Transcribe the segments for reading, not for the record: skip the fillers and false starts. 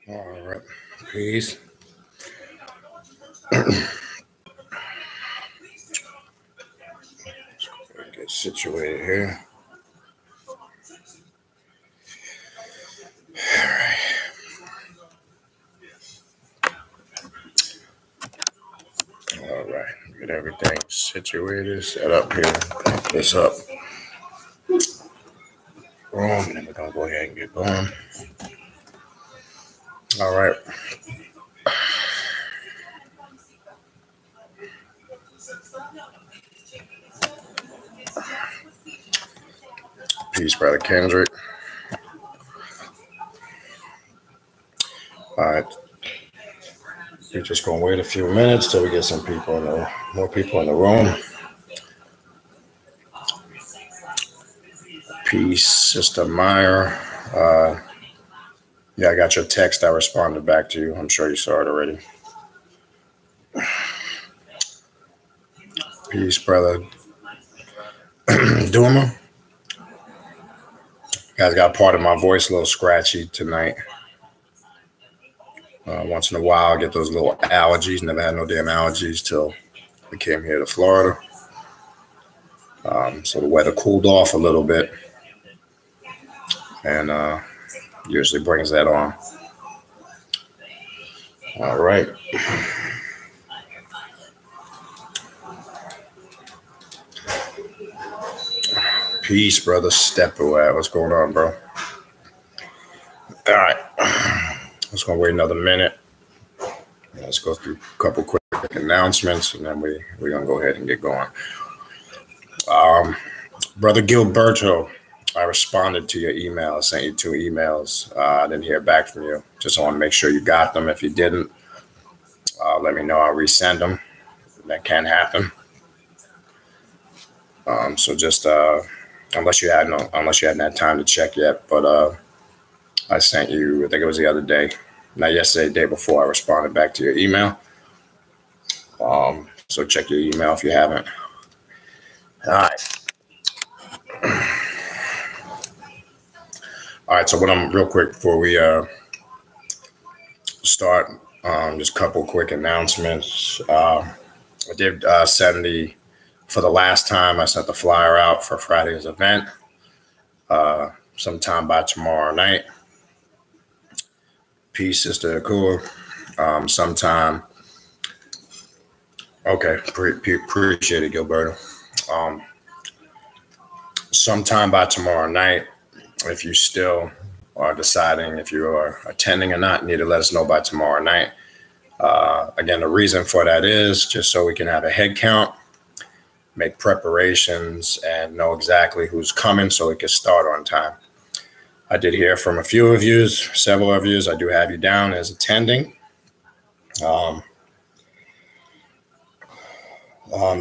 All right, peace. Get situated here. All right. All right. Get everything situated, set up here. Pick this up. Boom. And then we're gonna go ahead and get going. All right. Peace, Brother Kendrick. All right. We're just gonna wait a few minutes till we get some people more people in the room. Peace, Sister Meyer. Yeah, I got your text. I responded back to you. I'm sure you saw it already. Peace, Brother Duma. Guys got part of my voice a little scratchy tonight. Once in a while, I get those little allergies. Never had no damn allergies till we came here to Florida. So the weather cooled off a little bit, and usually brings that on. All right. Peace, Brother Stepper. What's going on, bro? All right. Let's go wait another minute. Let's go through a couple quick announcements, and then we're going to go ahead and get going. Brother Gilberto, I responded to your email. I sent you 2 emails. I didn't hear back from you. Just want to make sure you got them. If you didn't, let me know. I'll resend them. That can happen. So just unless you hadn't had time to check yet, but I sent you, I think it was the other day, not yesterday, the day before, I responded back to your email. So check your email if you haven't. All right. All right, so real quick before we start, just a couple quick announcements. I did send for the last time, I sent the flyer out for Friday's event sometime by tomorrow night. Peace, Sister Akua. Sometime. Okay, appreciate it, Gilberto. Sometime by tomorrow night, if you still are deciding if you are attending or not, you need to let us know by tomorrow night. Again, the reason for that is just so we can have a head count, make preparations, and know exactly who's coming so we can start on time. I did hear from a few of you, several of you. I do have you down as attending.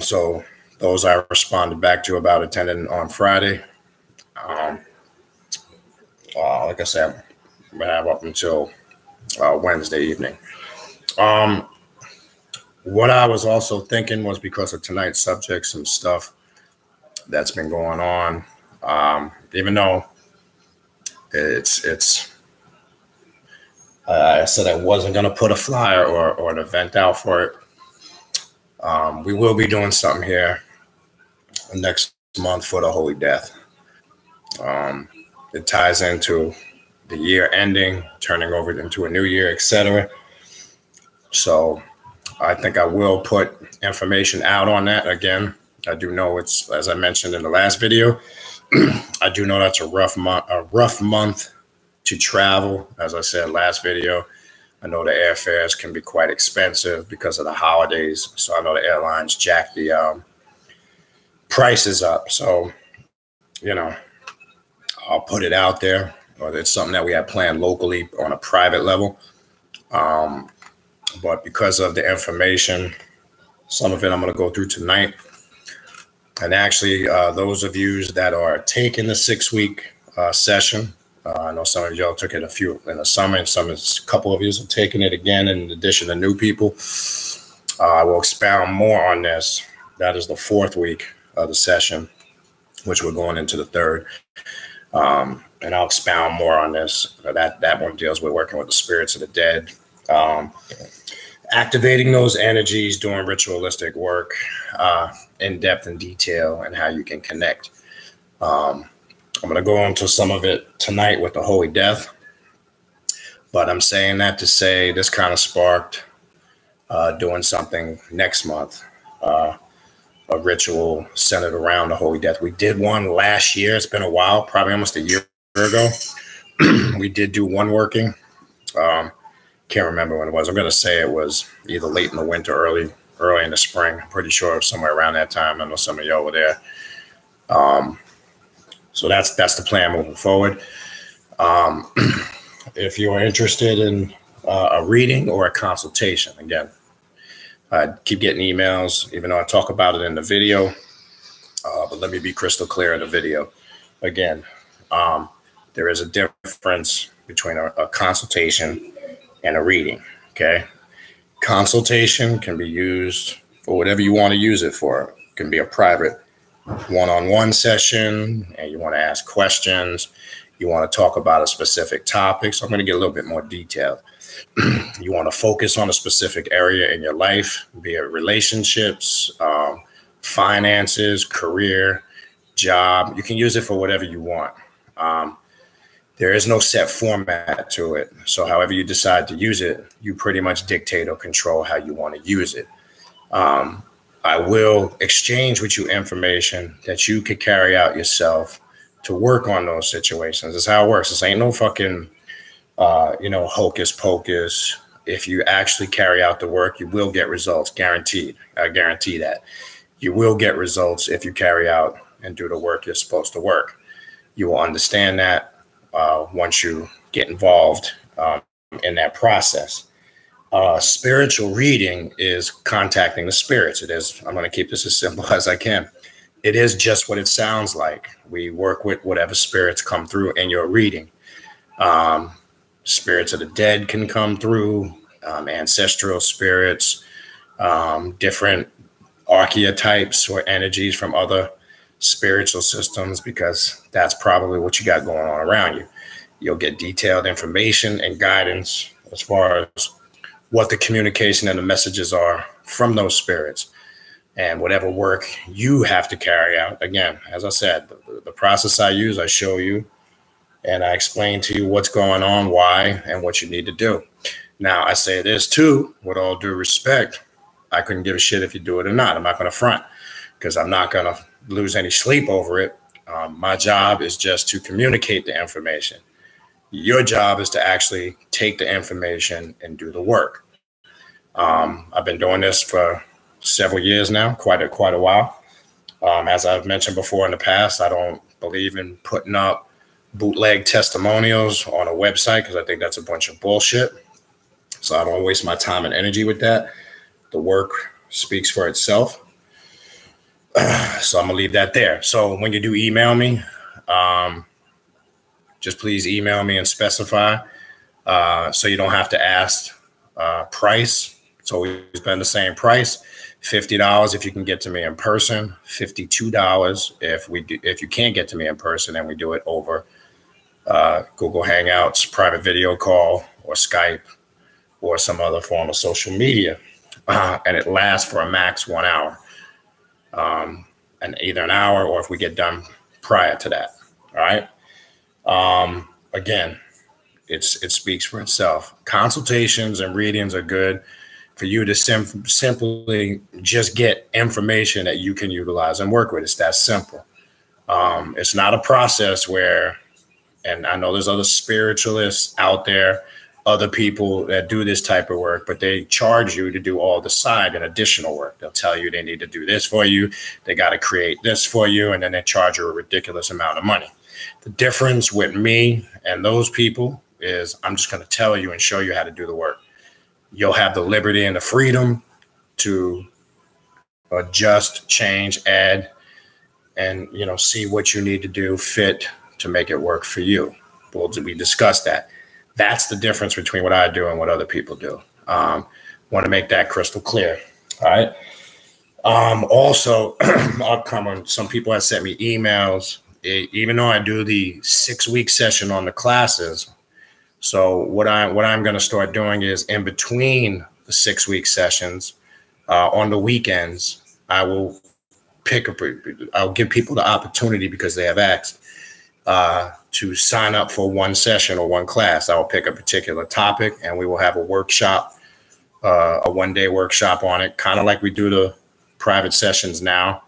So those I responded back to about attending on Friday. Like I said, I'm going to have up until Wednesday evening. What I was also thinking was because of tonight's subject, some stuff that's been going on, even though I said I wasn't going to put a flyer or an event out for it. We will be doing something here next month for the Holy Death. It ties into the year ending, turning over into a new year, etc. So I think I will put information out on that again. I do know it's, as I mentioned in the last video, I do know that's a rough month to travel. As I said last video, I know the airfares can be quite expensive because of the holidays. So I know the airlines jack the prices up. So, I'll put it out there, or it's something that we have planned locally on a private level. But because of the information, some of it I'm going to go through tonight. And actually, those of you that are taking the 6-week session, I know some of y'all took it a few in the summer, and a couple of you are taking it again in addition to new people. I will expound more on this. That is the 4th week of the session, which we're going into the 3rd. And I'll expound more on this. That one deals with working with the spirits of the dead, activating those energies, doing ritualistic work in depth and detail, and how you can connect. I'm going to go into some of it tonight with the Holy Death, but I'm saying that to say this kind of sparked doing something next month, a ritual centered around the Holy Death. We did one last year. It's been a while, probably almost a year ago. We did do one working. Can't remember when it was. I'm going to say it was either late in the winter, early in the spring. I'm pretty sure it was somewhere around that time. I know some of y'all were there. So that's the plan moving forward. If you are interested in a reading or a consultation, again, I keep getting emails, even though I talk about it in the video. But let me be crystal clear in the video. Again, there is a difference between a consultation and a reading, okay? Consultation can be used for whatever you want to use it for. It can be a private one-on-one session, and you want to ask questions. You want to talk about a specific topic. So I'm going to get a little bit more detailed. You want to focus on a specific area in your life, be it relationships, finances, career, job. You can use it for whatever you want. There is no set format to it. So however you decide to use it, you pretty much dictate or control how you want to use it. I will exchange with you information that you could carry out yourself to work on those situations. That's how it works. This ain't no fucking, hocus pocus. If you actually carry out the work, you will get results, guaranteed. I guarantee that. You will get results if you carry out and do the work you're supposed to work. You will understand that once you get involved in that process. Spiritual reading is contacting the spirits. It is, I'm going to keep this as simple as I can. It is just what it sounds like. We work with whatever spirits come through in your reading. Spirits of the dead can come through, ancestral spirits, different archetypes or energies from other spiritual systems, because that's probably what you got going on around you. You'll get detailed information and guidance as far as what the communication and the messages are from those spirits, and whatever work you have to carry out. Again, as I said, the process I use, I show you and I explain to you what's going on, why, and what you need to do. Now, I say this too, with all due respect, I couldn't give a shit if you do it or not. I'm not going to front, because I'm not going to lose any sleep over it. My job is just to communicate the information. Your job is to actually take the information and do the work. I've been doing this for several years now, quite a while. As I've mentioned before in the past, I don't believe in putting up bootleg testimonials on a website, because I think that's a bunch of bullshit. So I don't waste my time and energy with that. The work speaks for itself. So I'm gonna leave that there. So when you do email me, just please email me and specify, so you don't have to ask price. It's always been the same price. $50 if you can get to me in person. $52 if you can't get to me in person, and we do it over Google Hangouts, private video call, or Skype, or some other form of social media. And it lasts for a max 1 hour. And either an hour, or if we get done prior to that. All right. Again, it speaks for itself. Consultations and readings are good for you to simply just get information that you can utilize and work with. It's that simple. It's not a process where, and I know there's other spiritualists out there, other people that do this type of work, but they charge you to do all the side and additional work. They'll tell you they need to do this for you. They got to create this for you. And then they charge you a ridiculous amount of money. The difference with me and those people is I'm just going to tell you and show you how to do the work. You'll have the liberty and the freedom to adjust, change, add, and, see what you need to do, fit to make it work for you. We discussed that. That's the difference between what I do and what other people do. Want to make that crystal clear. All right. Also, some people have sent me emails. even though I do the 6-week session on the classes, so what I'm going to start doing is in between the 6-week sessions, on the weekends, I'll give people the opportunity, because they have asked, to sign up for one session or one class. I will pick a particular topic, and we will have a workshop, a one-day workshop on it, kind of like we do the private sessions now.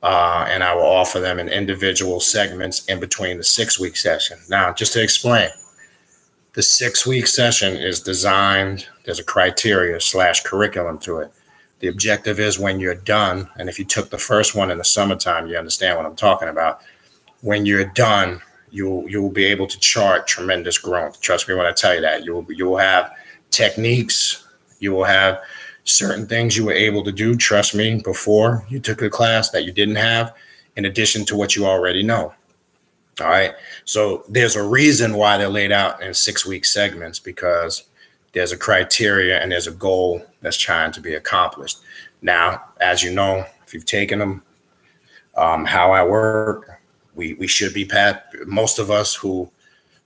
And I will offer them in individual segments in between the 6-week session. Now, just to explain, the 6-week session is designed, there's a criteria / curriculum to it. The objective is when you're done, and if you took the first one in the summertime, you understand what I'm talking about. When you're done, you'll be able to chart tremendous growth. Trust me when I tell you that. You will have techniques. You will have certain things you were able to do, trust me, before you took a class that you didn't have, in addition to what you already know. All right. So there's a reason why they're laid out in 6-week segments, because there's a criteria and there's a goal that's trying to be accomplished. Now, as you know, if you've taken them, how I work, we should be past, most of us who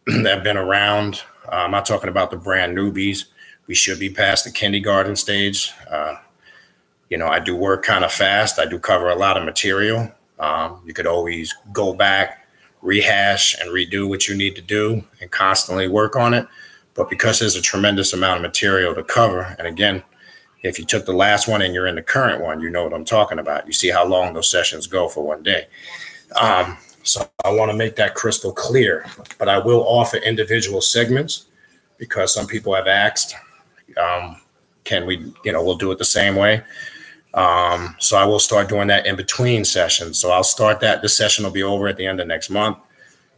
have been around, I'm not talking about the brand newbies, we should be past the kindergarten stage. I do work kind of fast. I do cover a lot of material. You could always go back, rehash, and redo what you need to do and constantly work on it. But because there's a tremendous amount of material to cover, and again, if you took the last one and you're in the current one, you know what I'm talking about. You see how long those sessions go for one day. So I want to make that crystal clear, but I will offer individual segments, because some people have asked, can we, we'll do it the same way. So I will start doing that in between sessions. So I'll start that. This session will be over at the end of next month.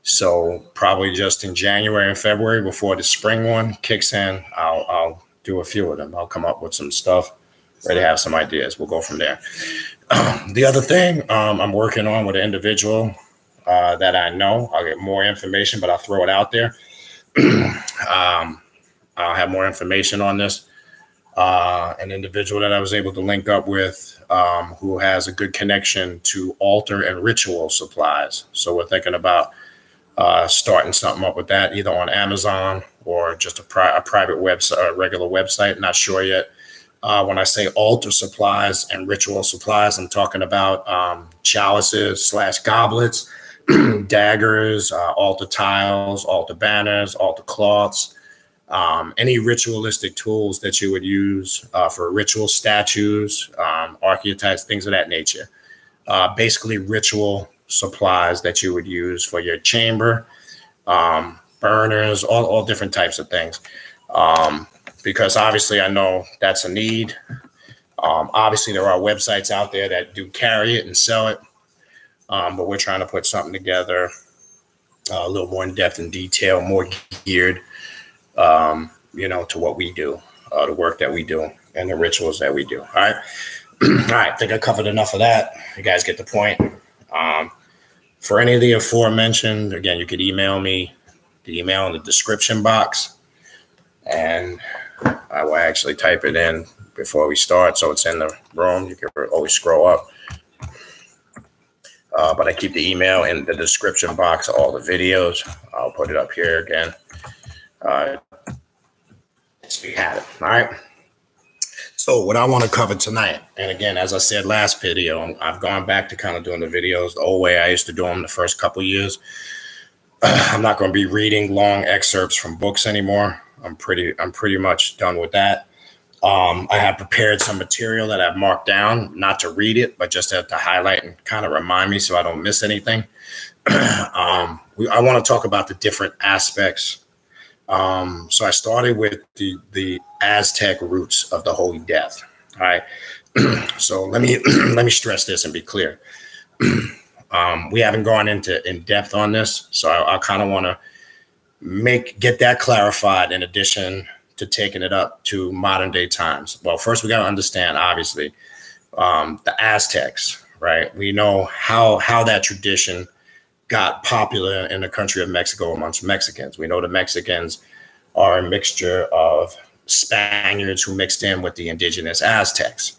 So probably just in January and February, before the spring one kicks in, I'll do a few of them. I'll come up with some stuff, ready to have some ideas. We'll go from there. The other thing I'm working on with an individual that I know, I'll get more information, but I'll throw it out there. I'll have more information on this. An individual that I was able to link up with, who has a good connection to altar and ritual supplies. So we're thinking about starting something up with that, either on Amazon or just a private website, a regular website. Not sure yet. When I say altar supplies and ritual supplies, I'm talking about chalices / goblets, daggers, altar tiles, altar banners, altar cloths, any ritualistic tools that you would use for ritual statues, archetypes, things of that nature. Basically ritual supplies that you would use for your chamber, burners, all different types of things. Because obviously I know that's a need. Obviously there are websites out there that do carry it and sell it. But we're trying to put something together a little more in depth and detail, more geared, to what we do, the work that we do and the rituals that we do. All right. All right. I think I covered enough of that. You guys get the point. For any of the aforementioned, again, you could email me, the email in the description box, and I will actually type it in before we start. So it's in the room. You can always scroll up. But I keep the email in the description box, all the videos. I'll put it up here again. So you have it. All right. So what I want to cover tonight, and again, as I said last video, I've gone back to kind of doing the videos the old way I used to do them the first couple of years. I'm not going to be reading long excerpts from books anymore. I'm pretty much done with that. I have prepared some material that I've marked down, not to read it, but just to highlight and kind of remind me so I don't miss anything. I want to talk about the different aspects. So I started with the Aztec roots of the Holy Death. All right. So let me stress this and be clear. We haven't gone into in depth on this, so I kind of want to get that clarified in addition to taking it up to modern day times. Well, first we got to understand, obviously, the Aztecs, right? We know how that tradition got popular in the country of Mexico amongst Mexicans. We know the Mexicans are a mixture of Spaniards who mixed in with the indigenous Aztecs.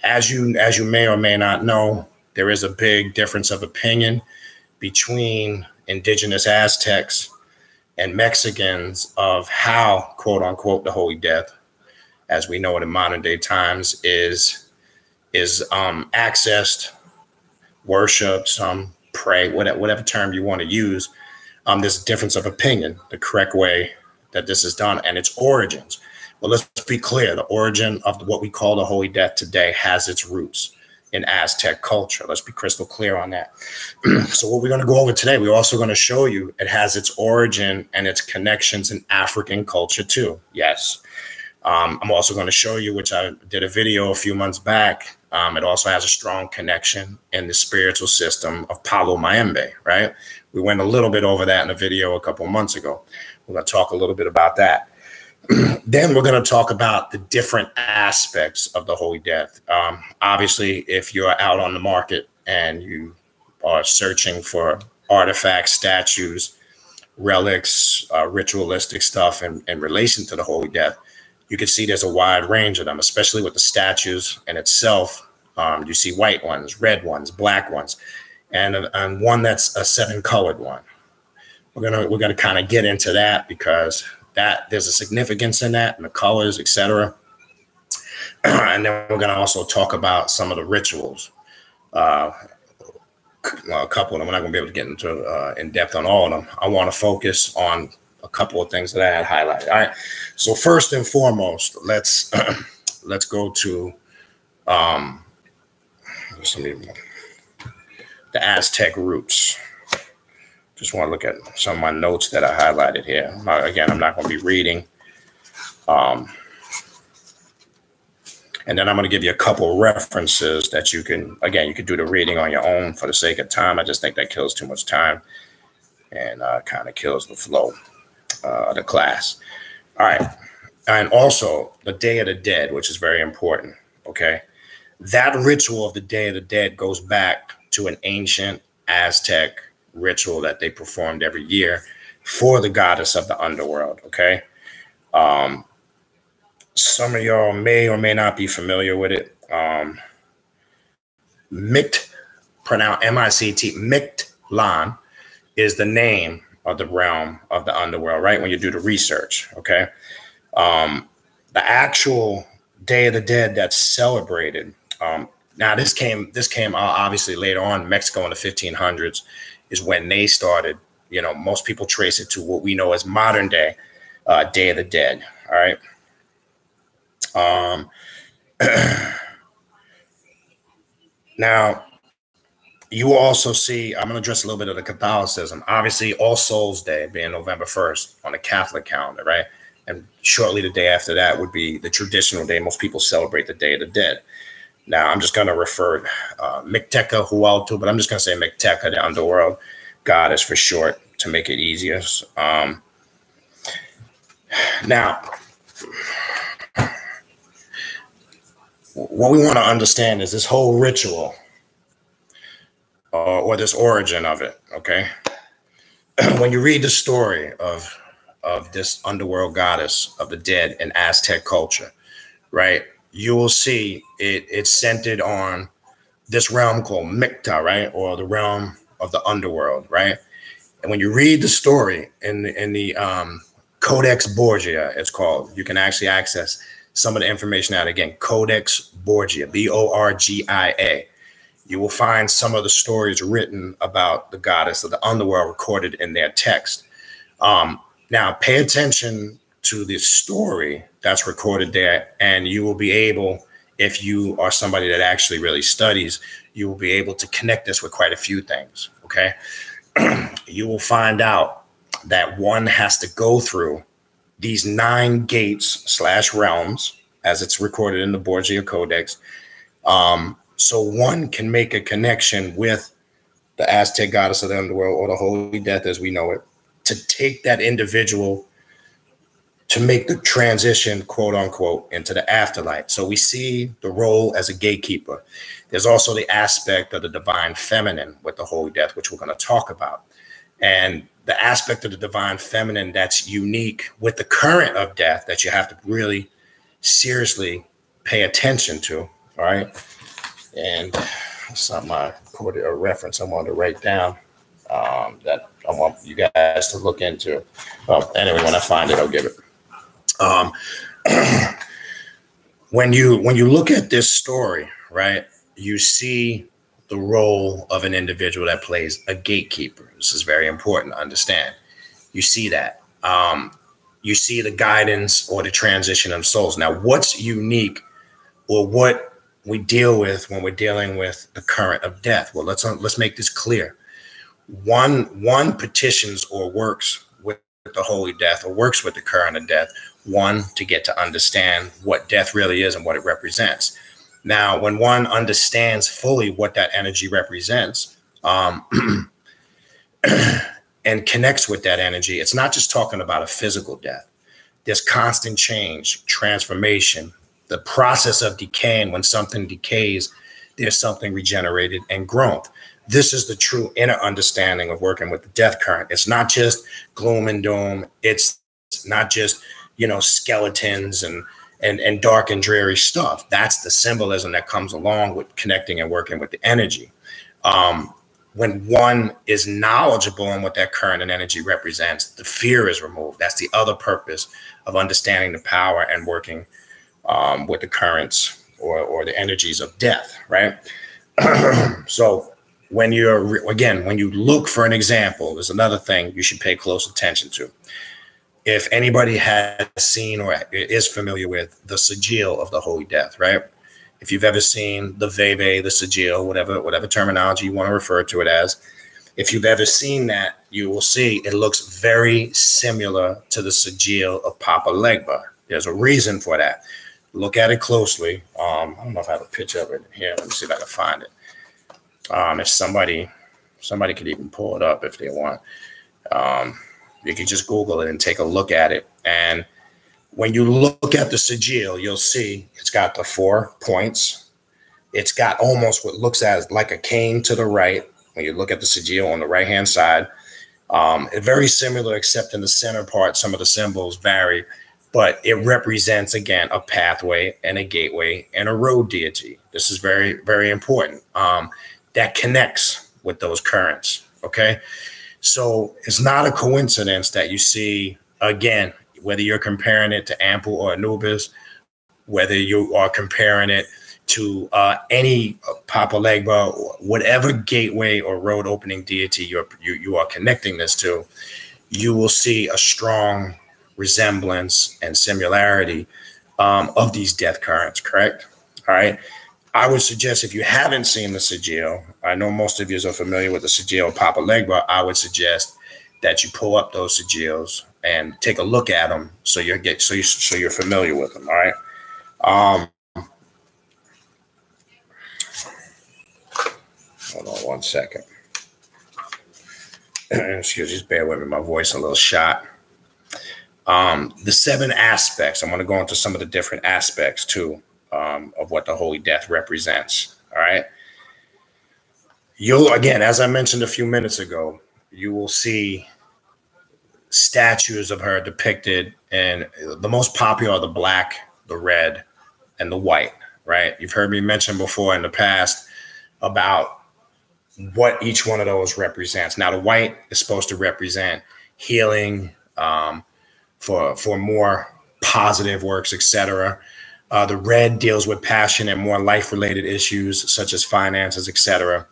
As you may or may not know, there is a big difference of opinion between indigenous Aztecs and Mexicans of how, quote unquote, the Holy Death, as we know it in modern day times, is accessed, worshipped, pray, whatever term you want to use. There's a difference of opinion, the correct way that this is done, and its origins. Well, let's be clear. The origin of what we call the Holy Death today has its roots in Aztec culture. Let's be crystal clear on that. So what we're going to go over today, we're also going to show you it has its origin and its connections in African culture too. Yes. I'm also going to show you, which I did a video a few months back. It also has a strong connection in the spiritual system of Palo Mayombe, right? We went a little bit over that in a video a couple of months ago. We're going to talk a little bit about that. Then we're going to talk about the different aspects of the Holy Death. Obviously, if you're out on the market and you are searching for artifacts, statues, relics, ritualistic stuff in relation to the Holy Death, you can see there's a wide range of them, especially with the statues in itself. You see white ones, red ones, black ones, and one that's a 7-colored one. We're gonna kind of get into that because there's a significance in that and the colors, etc. And then we're gonna also talk about some of the rituals. A couple of them. We're not gonna be able to get into in depth on all of them. I want to focus on a couple of things that I had highlighted. All right. So first and foremost, let's go to the Aztec roots. Just want to look at some of my notes that I highlighted here. Again, I'm not going to be reading. And then I'm going to give you a couple of references that you can, again, you could do the reading on your own for the sake of time. I just think that kills too much time and kind of kills the flow of the class. All right. And also the Day of the Dead, which is very important. Okay. That ritual of the Day of the Dead goes back to an ancient Aztec ritual that they performed every year for the goddess of the underworld. Okay. Some of y'all may or may not be familiar with it. Pronounced M-I-C-T, Mictlan is the name of the realm of the underworld, right? When you do the research, okay? The actual Day of the Dead that's celebrated. Now this came obviously later on. Mexico in the 1500s is when they started. You know, most people trace it to what we know as modern day Day of the Dead. All right. Now, you will also see, I'm going to address a little bit of the Catholicism. Obviously, All Souls Day being November 1st on the Catholic calendar, right? And shortly the day after that would be the traditional day. Most people celebrate the Day of the Dead. Now, I'm just going to refer Micteca Hualtu, but I'm just going to say Micteca, the underworld goddess for short, to make it easier. Now, what we want to understand is this whole ritual or this origin of it, okay? When you read the story of this underworld goddess of the dead in Aztec culture, right, you will see it's centered on this realm called Micta, right, or the realm of the underworld, right? And when you read the story in the Codex Borgia, it's called, you can actually access some of the information out again. Codex Borgia, B-O-R-G-I-A. You will find some of the stories written about the goddess of the underworld recorded in their text. Now, pay attention to the story that's recorded there, and you will be able, if you are somebody that actually really studies, you will be able to connect this with quite a few things, okay? You will find out that one has to go through these 9 gates / realms, as it's recorded in the Borgia Codex, so one can make a connection with the Aztec goddess of the underworld, or the Holy Death as we know it, to take that individual to make the transition, quote unquote, into the afterlife. So we see the role as a gatekeeper. There's also the aspect of the divine feminine with the Holy Death, which we're going to talk about. And the aspect of the divine feminine that's unique with the current of death that you have to really seriously pay attention to. All right. And something I quoted a reference I wanted to write down. that I want you guys to look into. Well, anyway, when I find it, I'll give it. Um, when you look at this story, right, you see the role of an individual that plays a gatekeeper. This is very important to understand. You see that. You see the guidance or the transition of souls. Now, what's unique or what we deal with when we're dealing with the current of death? Well, let's make this clear. One petitions or works with the holy death or works with the current of death, one, to get to understand what death really is and what it represents. Now, when one understands fully what that energy represents, and connects with that energy, it's not just talking about a physical death. There's constant change, transformation, the process of decaying. When something decays, there's something regenerated and grown. This is the true inner understanding of working with the death current. It's not just gloom and doom. It's not just, skeletons and dark and dreary stuff. That's the symbolism that comes along with connecting and working with the energy. When one is knowledgeable in what that current and energy represents, the fear is removed. That's the other purpose of understanding the power and working with the currents or the energies of death, right? So when you look for an example, there's another thing you should pay close attention to. If anybody has seen or is familiar with the sigil of the Holy Death, right? If you've ever seen the veve, the sigil, whatever terminology you want to refer to it as, if you've ever seen that, you will see it looks very similar to the sigil of Papa Legba. There's a reason for that. Look at it closely. I don't know if I have a picture of it here. Let me see if I can find it. If somebody could even pull it up if they want. You can just Google it and take a look at it. And when you look at the sigil, you'll see it's got the 4 points. It's got almost what looks as like a cane to the right. When you look at the sigil on the right-hand side, it's very similar, except in the center part, some of the symbols vary, but it represents, again, a pathway and a gateway and a road deity. This is very, very important. That connects with those currents, okay? So it's not a coincidence that you see, again, whether you're comparing it to Ample or Anubis, whether you are comparing it to any Papa Legba, whatever gateway or road opening deity you are connecting this to, you will see a strong resemblance and similarity of these death currents, correct? All right. I would suggest, if you haven't seen the sigil, I know most of you are familiar with the sigil of Papa Legba, I would suggest that you pull up those sigils and take a look at them so you're familiar with them. All right. Hold on one second. Excuse me, just bear with me. My voice a little shot. The 7 aspects. I'm going to go into some of the different aspects too of what the Holy Death represents. All right. You'll, again, as I mentioned a few minutes ago, you will see statues of her depicted, and the most popular are the black, the red, and the white, right? You've heard me mention before in the past about what each one of those represents. Now, the white is supposed to represent healing, for more positive works, etc. The red deals with passion and more life-related issues such as finances, etc.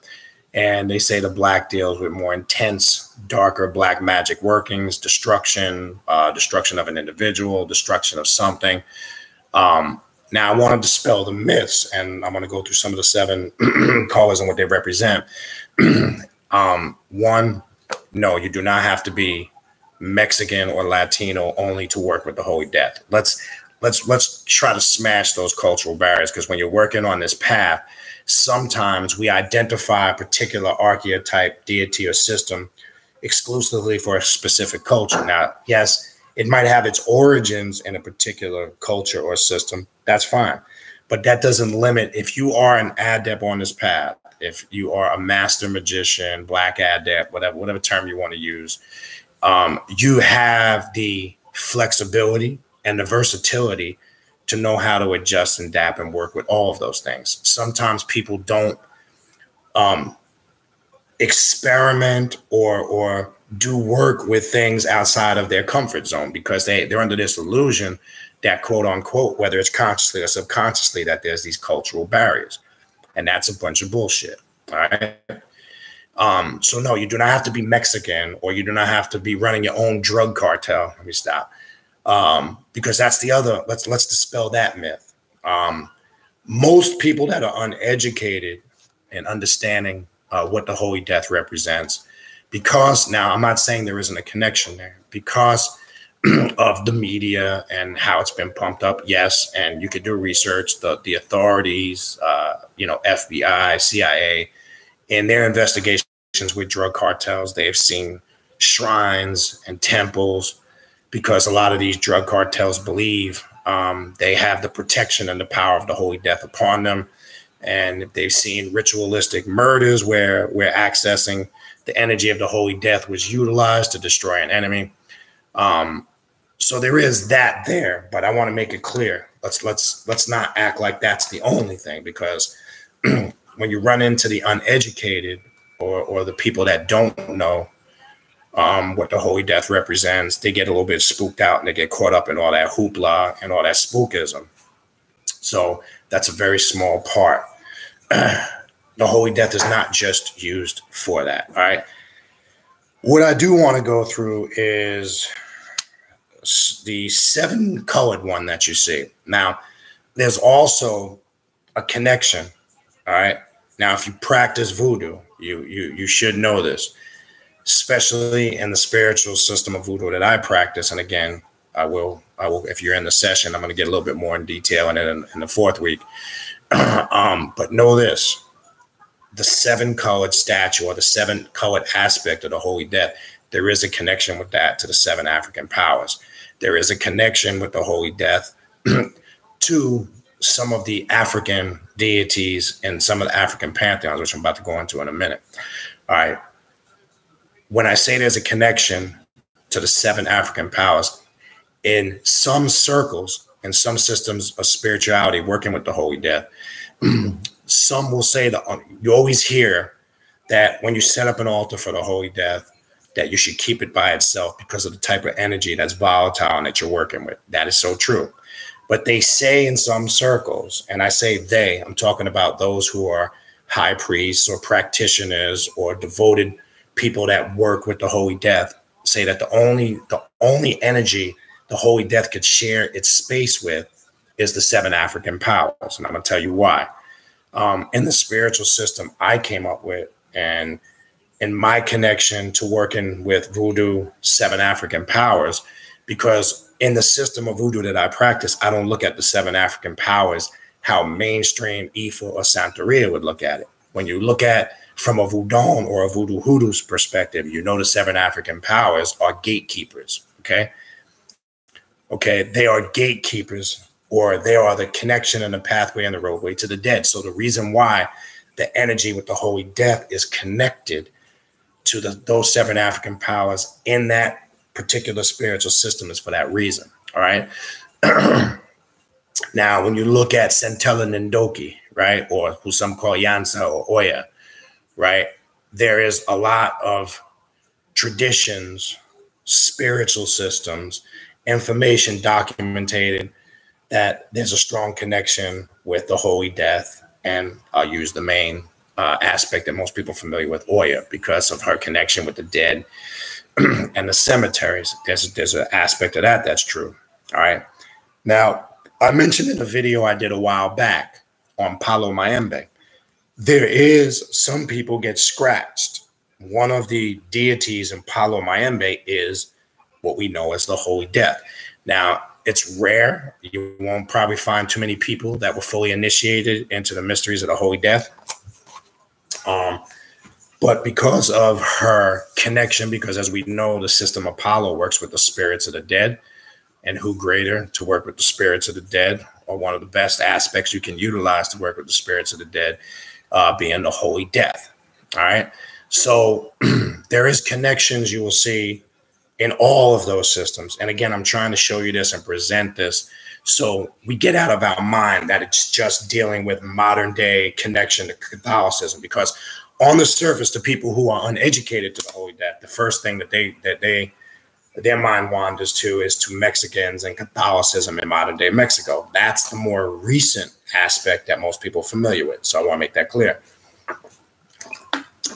And they say the black deals with more intense, darker black magic workings, destruction of an individual, destruction of something. Now, I want to dispel the myths, and I'm going to go through some of the 7 colors and what they represent. One, no, you do not have to be Mexican or Latino only to work with the Holy Death. Let's try to smash those cultural barriers, because when you're working on this path, sometimes we identify a particular archetype, deity, or system exclusively for a specific culture. Now, yes, it might have its origins in a particular culture or system. That's fine. But that doesn't limit, if you are an adept on this path, if you are a master magician, black adept, whatever term you want to use, you have the flexibility and the versatility to know how to adjust and adapt and work with all of those things. Sometimes people don't, experiment or do work with things outside of their comfort zone, because they're under this illusion that, quote unquote, whether it's consciously or subconsciously, that there's these cultural barriers. And that's a bunch of bullshit. All right. So no, you do not have to be Mexican, or you do not have to be running your own drug cartel. Let me stop. Because that's the other, let's dispel that myth. Most people that are uneducated in understanding what the Holy Death represents, because now I'm not saying there isn't a connection there, because of the media and how it's been pumped up. Yes. And you could do research, the authorities, FBI, CIA, in their investigations with drug cartels, they have seen shrines and temples, because a lot of these drug cartels believe they have the protection and the power of the Holy Death upon them. And they've seen ritualistic murders where accessing the energy of the Holy Death was utilized to destroy an enemy. So there is that there, but I want to make it clear. Let's not act like that's the only thing, because when you run into the uneducated or the people that don't know what the Holy Death represents, they get a little bit spooked out and they get caught up in all that hoopla and all that spookism. So that's a very small part. The Holy Death is not just used for that. All right. What I do want to go through is the 7-colored one that you see. Now, there's also a connection. All right. Now, if you practice voodoo, you should know this, especially in the spiritual system of voodoo that I practice. And again, I will, if you're in the session, I'm going to get a little bit more in detail in it in the 4th week. But know this, the 7-colored statue, or the 7-colored aspect of the Holy Death, there is a connection with that to the 7 African powers. There is a connection with the Holy Death to some of the African deities and some of the African pantheons, which I'm about to go into in a minute. All right. When I say there's a connection to the 7 African powers, in some circles, in some systems of spirituality working with the Holy Death, some will say that you always hear that when you set up an altar for the Holy Death, that you should keep it by itself because of the type of energy that's volatile and that you're working with. That is so true. But they say in some circles, and I say they, I'm talking about those who are high priests or practitioners or devoted people that work with the Holy Death, say that the only energy the Holy Death could share its space with is the 7 African powers. And I'm going to tell you why. In the spiritual system I came up with, and in my connection to working with voodoo 7 African powers, because in the system of voodoo that I practice, I don't look at the 7 African powers how mainstream Ifa or Santeria would look at it. When you look at from a voodoo or a voodoo hoodoo's perspective, you know the 7 African powers are gatekeepers. Okay, they are gatekeepers, or they are the connection and the pathway and the roadway to the dead. So the reason why the energy with the Holy Death is connected to those 7 African powers in that particular spiritual system is for that reason. All right. Now, when you look at Centella Nindoki, right, or who some call Yansa or Oya, right, there is a lot of traditions, spiritual systems, information documented that there's a strong connection with the Holy Death. And I'll use the main aspect that most people are familiar with, Oya, because of her connection with the dead and the cemeteries. There's an aspect of that that's true. All right. Now, I mentioned in a video I did a while back on Palo Mayembe, there is some people get scratched. One of the deities in Palo Mayembe is what we know as the Holy Death. Now, it's rare. You won't probably find too many people that were fully initiated into the mysteries of the Holy Death. But because of her connection, because as we know, the system Apollo works with the spirits of the dead, and who greater to work with the spirits of the dead, or one of the best aspects you can utilize to work with the spirits of the dead, being the Holy Death. All right. So there is connections you will see in all of those systems. And again, I'm trying to show you this and present this so we get out of our mind that it's just dealing with modern day connection to Catholicism, because on the surface, to people who are uneducated to the holy death, the first thing that their mind wanders to is to Mexicans and Catholicism in modern day Mexico. That's the more recent aspect that most people are familiar with. So I want to make that clear.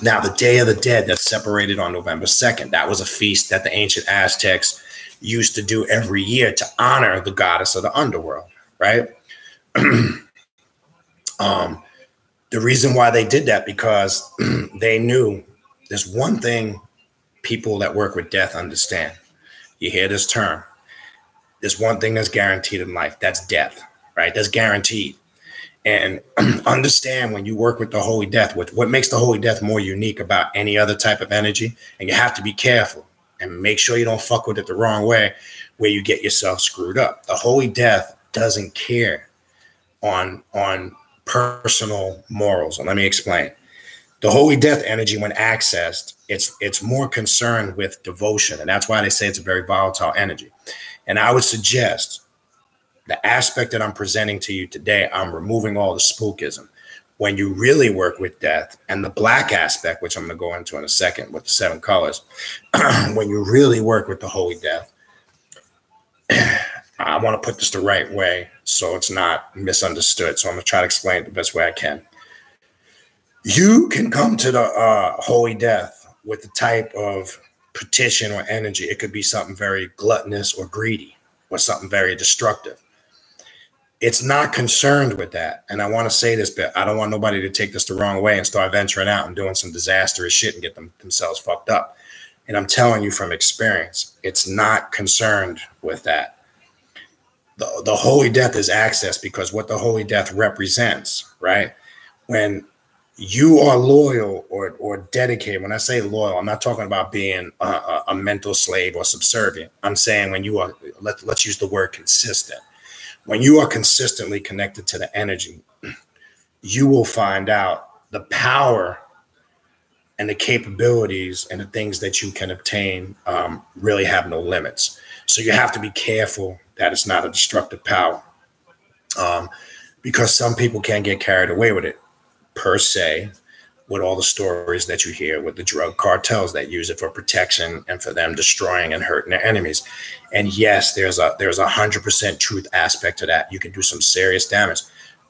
Now, the Day of the Dead that's separated on November 2nd, that was a feast that the ancient Aztecs used to do every year to honor the goddess of the underworld, right? The reason why they did that, because they knew there's one thing people that work with death understand. You hear this term. There's one thing that's guaranteed in life. That's death, right? That's guaranteed. And understand, when you work with the holy death, what makes the holy death more unique about any other type of energy, and you have to be careful and make sure you don't fuck with it the wrong way, where you get yourself screwed up. The holy death doesn't care on personal morals. And let me explain. The holy death energy, when accessed, it's more concerned with devotion. And that's why they say it's a very volatile energy. And I would suggest the aspect that I'm presenting to you today, I'm removing all the spookism. When you really work with death, and the black aspect, which I'm going to go into in a second with the 7 colors, when you really work with the holy death, I want to put this the right way so it's not misunderstood. So I'm going to try to explain it the best way I can. You can come to the holy death with the type of petition or energy. It could be something very gluttonous or greedy, or something very destructive. It's not concerned with that. And I want to say this bit. I don't want nobody to take this the wrong way and start venturing out and doing some disastrous shit and get themselves fucked up. And I'm telling you from experience, it's not concerned with that. The holy death is accessed because what the holy death represents, right? When you are loyal or dedicated, when I say loyal, I'm not talking about being a mental slave or subservient. I'm saying when you are, let's use the word consistent. When you are consistently connected to the energy, you will find out the power and the capabilities and the things that you can obtain really have no limits. So you have to be careful that it's not a destructive power, because some people can get carried away with it, per se, with all the stories that you hear with the drug cartels that use it for protection and for them destroying and hurting their enemies. And yes, there's a 100% truth aspect to that. You can do some serious damage.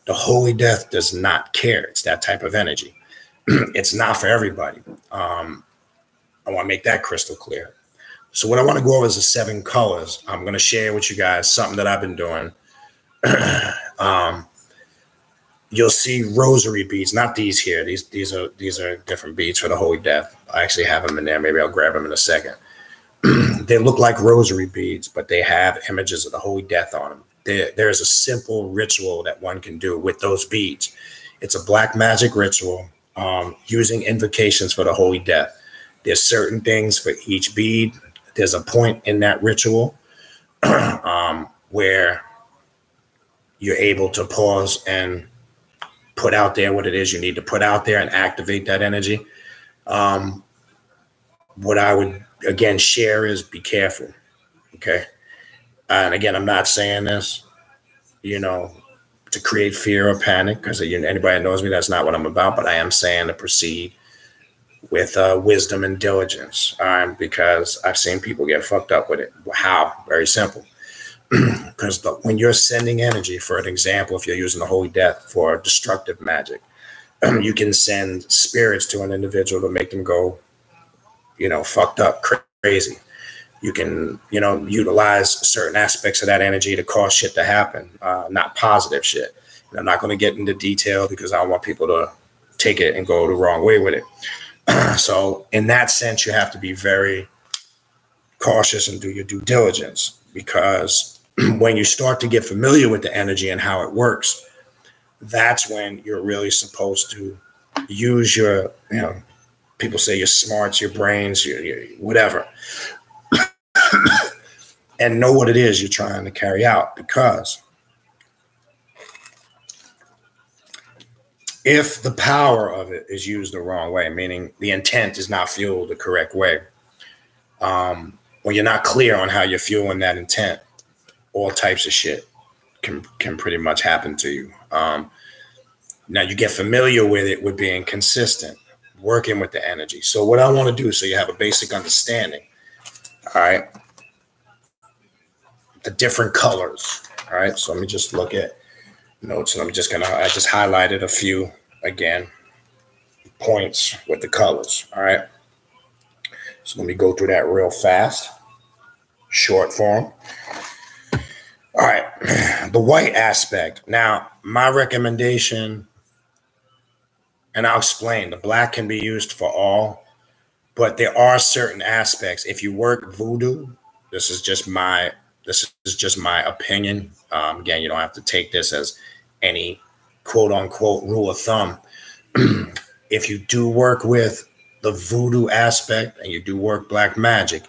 The holy death does not care. It's that type of energy. It's not for everybody. I want to make that crystal clear. So what I want to go over is the 7 colors. I'm going to share with you guys something that I've been doing. You'll see rosary beads, not these here. These are different beads for the holy death. I actually have them in there. Maybe I'll grab them in a second. They look like rosary beads, but they have images of the holy death on them. There's a simple ritual that one can do with those beads. It's a black magic ritual using invocations for the holy death. There's certain things for each bead. There's a point in that ritual where you're able to pause and put out there what it is you need to put out there and activate that energy. What I would, again, share is be careful, okay? And again, I'm not saying this, to create fear or panic, because anybody that knows me, that's not what I'm about, but I am saying to proceed with wisdom and diligence, because I've seen people get fucked up with it. How? Very simple. Because when you're sending energy, for an example, if you're using the holy death for destructive magic, you can send spirits to an individual to make them go, fucked up, crazy. You can, utilize certain aspects of that energy to cause shit to happen, not positive shit. And I'm not going to get into detail because I don't want people to take it and go the wrong way with it. So in that sense, you have to be very cautious and do your due diligence, because when you start to get familiar with the energy and how it works, that's when you're really supposed to use your, people say your smarts, your brains, your whatever, and know what it is you're trying to carry out. Because if the power of it is used the wrong way, meaning the intent is not fueled the correct way, or you're not clear on how you're fueling that intent, all types of shit can pretty much happen to you. Now you get familiar with it with being consistent, working with the energy. So what I want to do, so you have a basic understanding, all right, the different colors. All right, so let me just look at notes, and I just highlighted a few, again, points with the colors. All right, so let me go through that real fast, short form. All right, the white aspect. Now, my recommendation, and I'll explain, the black can be used for all, but there are certain aspects. If you work voodoo, this is just my opinion. Again, you don't have to take this as any quote unquote rule of thumb. If you do work with the voodoo aspect and you do work black magic,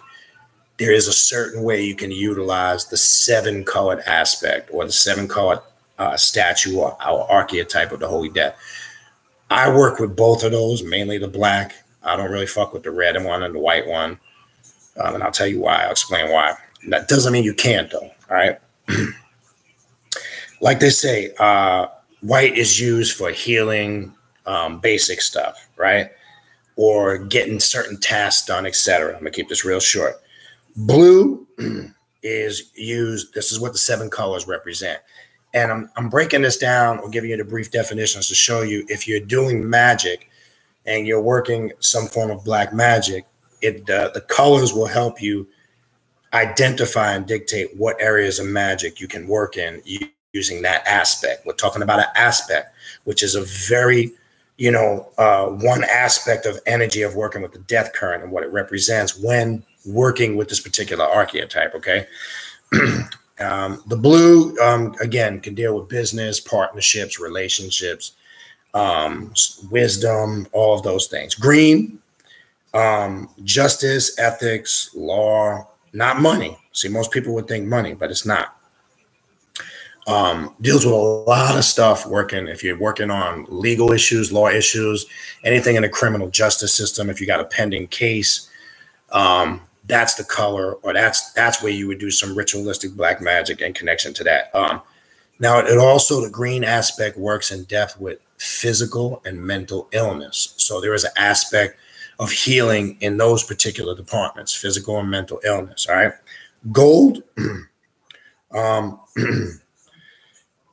there is a certain way you can utilize the 7-colored aspect, or the 7-colored statue or archetype of the Holy Death. I work with both of those, mainly the black. I don't really fuck with the red one and the white one. And I'll tell you why. I'll explain why. That doesn't mean you can't, though. All right. Like they say, white is used for healing, basic stuff, right? Or getting certain tasks done, etc. I'm going to keep this real short. Blue is used. This is what the 7 colors represent. And I'm breaking this down or giving you the brief definitions to show you, if you're doing magic and you're working some form of black magic, the colors will help you identify and dictate what areas of magic you can work in using that aspect. We're talking about an aspect, which is a very, one aspect of energy of working with the death current and what it represents when working with this particular archetype. Okay. The blue, again, can deal with business, partnerships, relationships, wisdom, all of those things. Green, justice, ethics, law, not money. See, most people would think money, but it's not. Deals with a lot of stuff if you're working on legal issues, law issues, anything in the criminal justice system. If you got a pending case, that's the color, or that's where you would do some ritualistic black magic in connection to that. Now, the green aspect works in depth with physical and mental illness. So there is an aspect of healing in those particular departments, physical and mental illness. All right. Gold,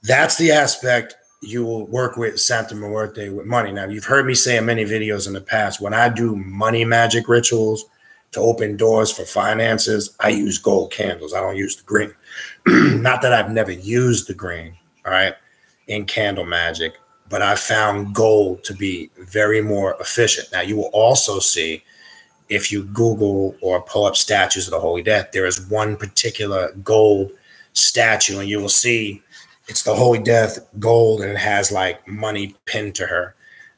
that's the aspect you will work with Santa Muerte with money. Now, you've heard me say in many videos in the past, when I do money magic rituals to open doors for finances, I use gold candles. I don't use the green. Not that I've never used the green, all right, in candle magic, but I found gold to be very more efficient. Now, you will also see, if you Google or pull up statues of the Holy Death, there is one particular gold statue, and you will see it's the Holy Death gold, and it has like money pinned to her.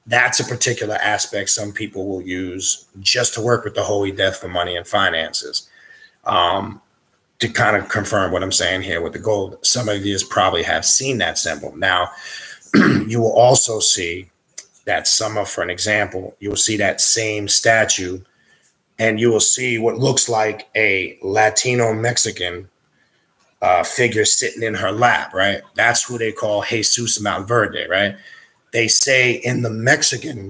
That's a particular aspect some people will use just to work with the Holy Death for money and finances. To kind of confirm what I'm saying here with the gold, some of you probably have seen that symbol. Now, you will also see that for an example, you will see that same statue, and you will see what looks like a Latino Mexican figure sitting in her lap, right? That's who they call Jesus Malverde, right? They say in the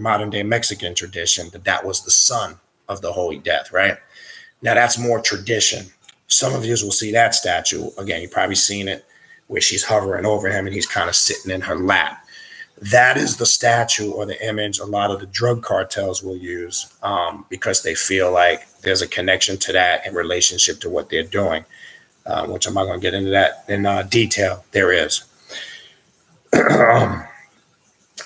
modern day Mexican tradition, that was the son of the Holy Death, right? Now, that's more tradition. Some of you will see that statue. Again, you've probably seen it where she's hovering over him and he's kind of sitting in her lap. That is the statue or the image a lot of the drug cartels will use because they feel like there's a connection to that in relationship to what they're doing, which I'm not going to get into that in detail. There is.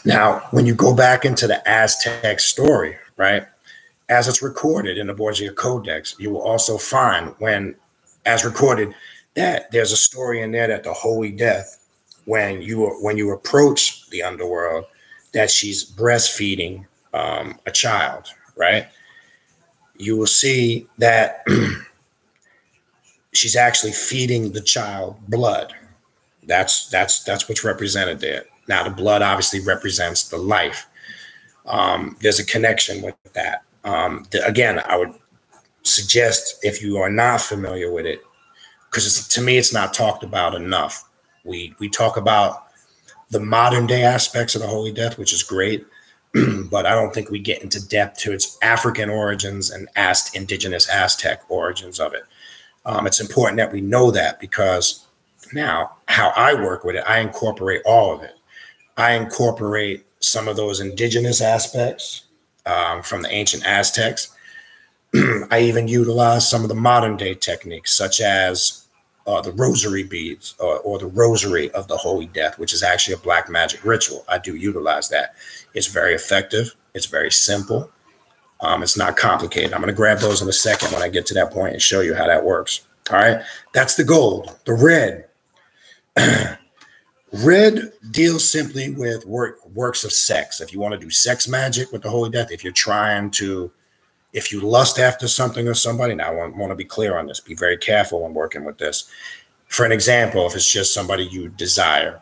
Now, when you go back into the Aztec story, right, as it's recorded in the Borgia Codex, you will also find as recorded, that there's a story in there that the Holy Death, when you approach the underworld, that she's breastfeeding a child, right? You will see that she's actually feeding the child blood. That's what's represented there. Now, the blood obviously represents the life. There's a connection with that. Again, I would suggest, if you are not familiar with it, because to me, it's not talked about enough. We talk about the modern day aspects of the Holy Death, which is great, but I don't think we get into depth to its African origins and indigenous Aztec origins of it. It's important that we know that, because now how I work with it, I incorporate all of it. I incorporate some of those indigenous aspects from the ancient Aztecs. I even utilize some of the modern day techniques, such as the rosary beads or the rosary of the Holy Death, which is actually a black magic ritual. I do utilize that. It's very effective. It's very simple. It's not complicated. I'm going to grab those in a second when I get to that point and show you how that works. All right. That's the gold. The red. Red deals simply with works of sex. If you want to do sex magic with the Holy Death, if you lust after something or somebody, now I want to be clear on this. Be very careful when working with this. For an example, if it's just somebody you desire,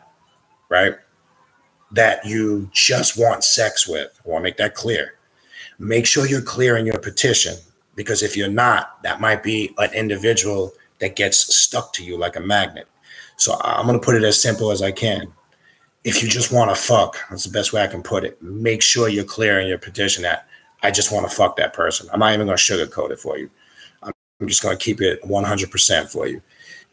right, that you just want sex with, I want to make that clear. Make sure you're clear in your petition, because if you're not, that might be an individual that gets stuck to you like a magnet. So I'm going to put it as simple as I can. If you just want to fuck, that's the best way I can put it. Make sure you're clear in your petition that I just want to fuck that person. I'm not even going to sugarcoat it for you. I'm just going to keep it 100% for you.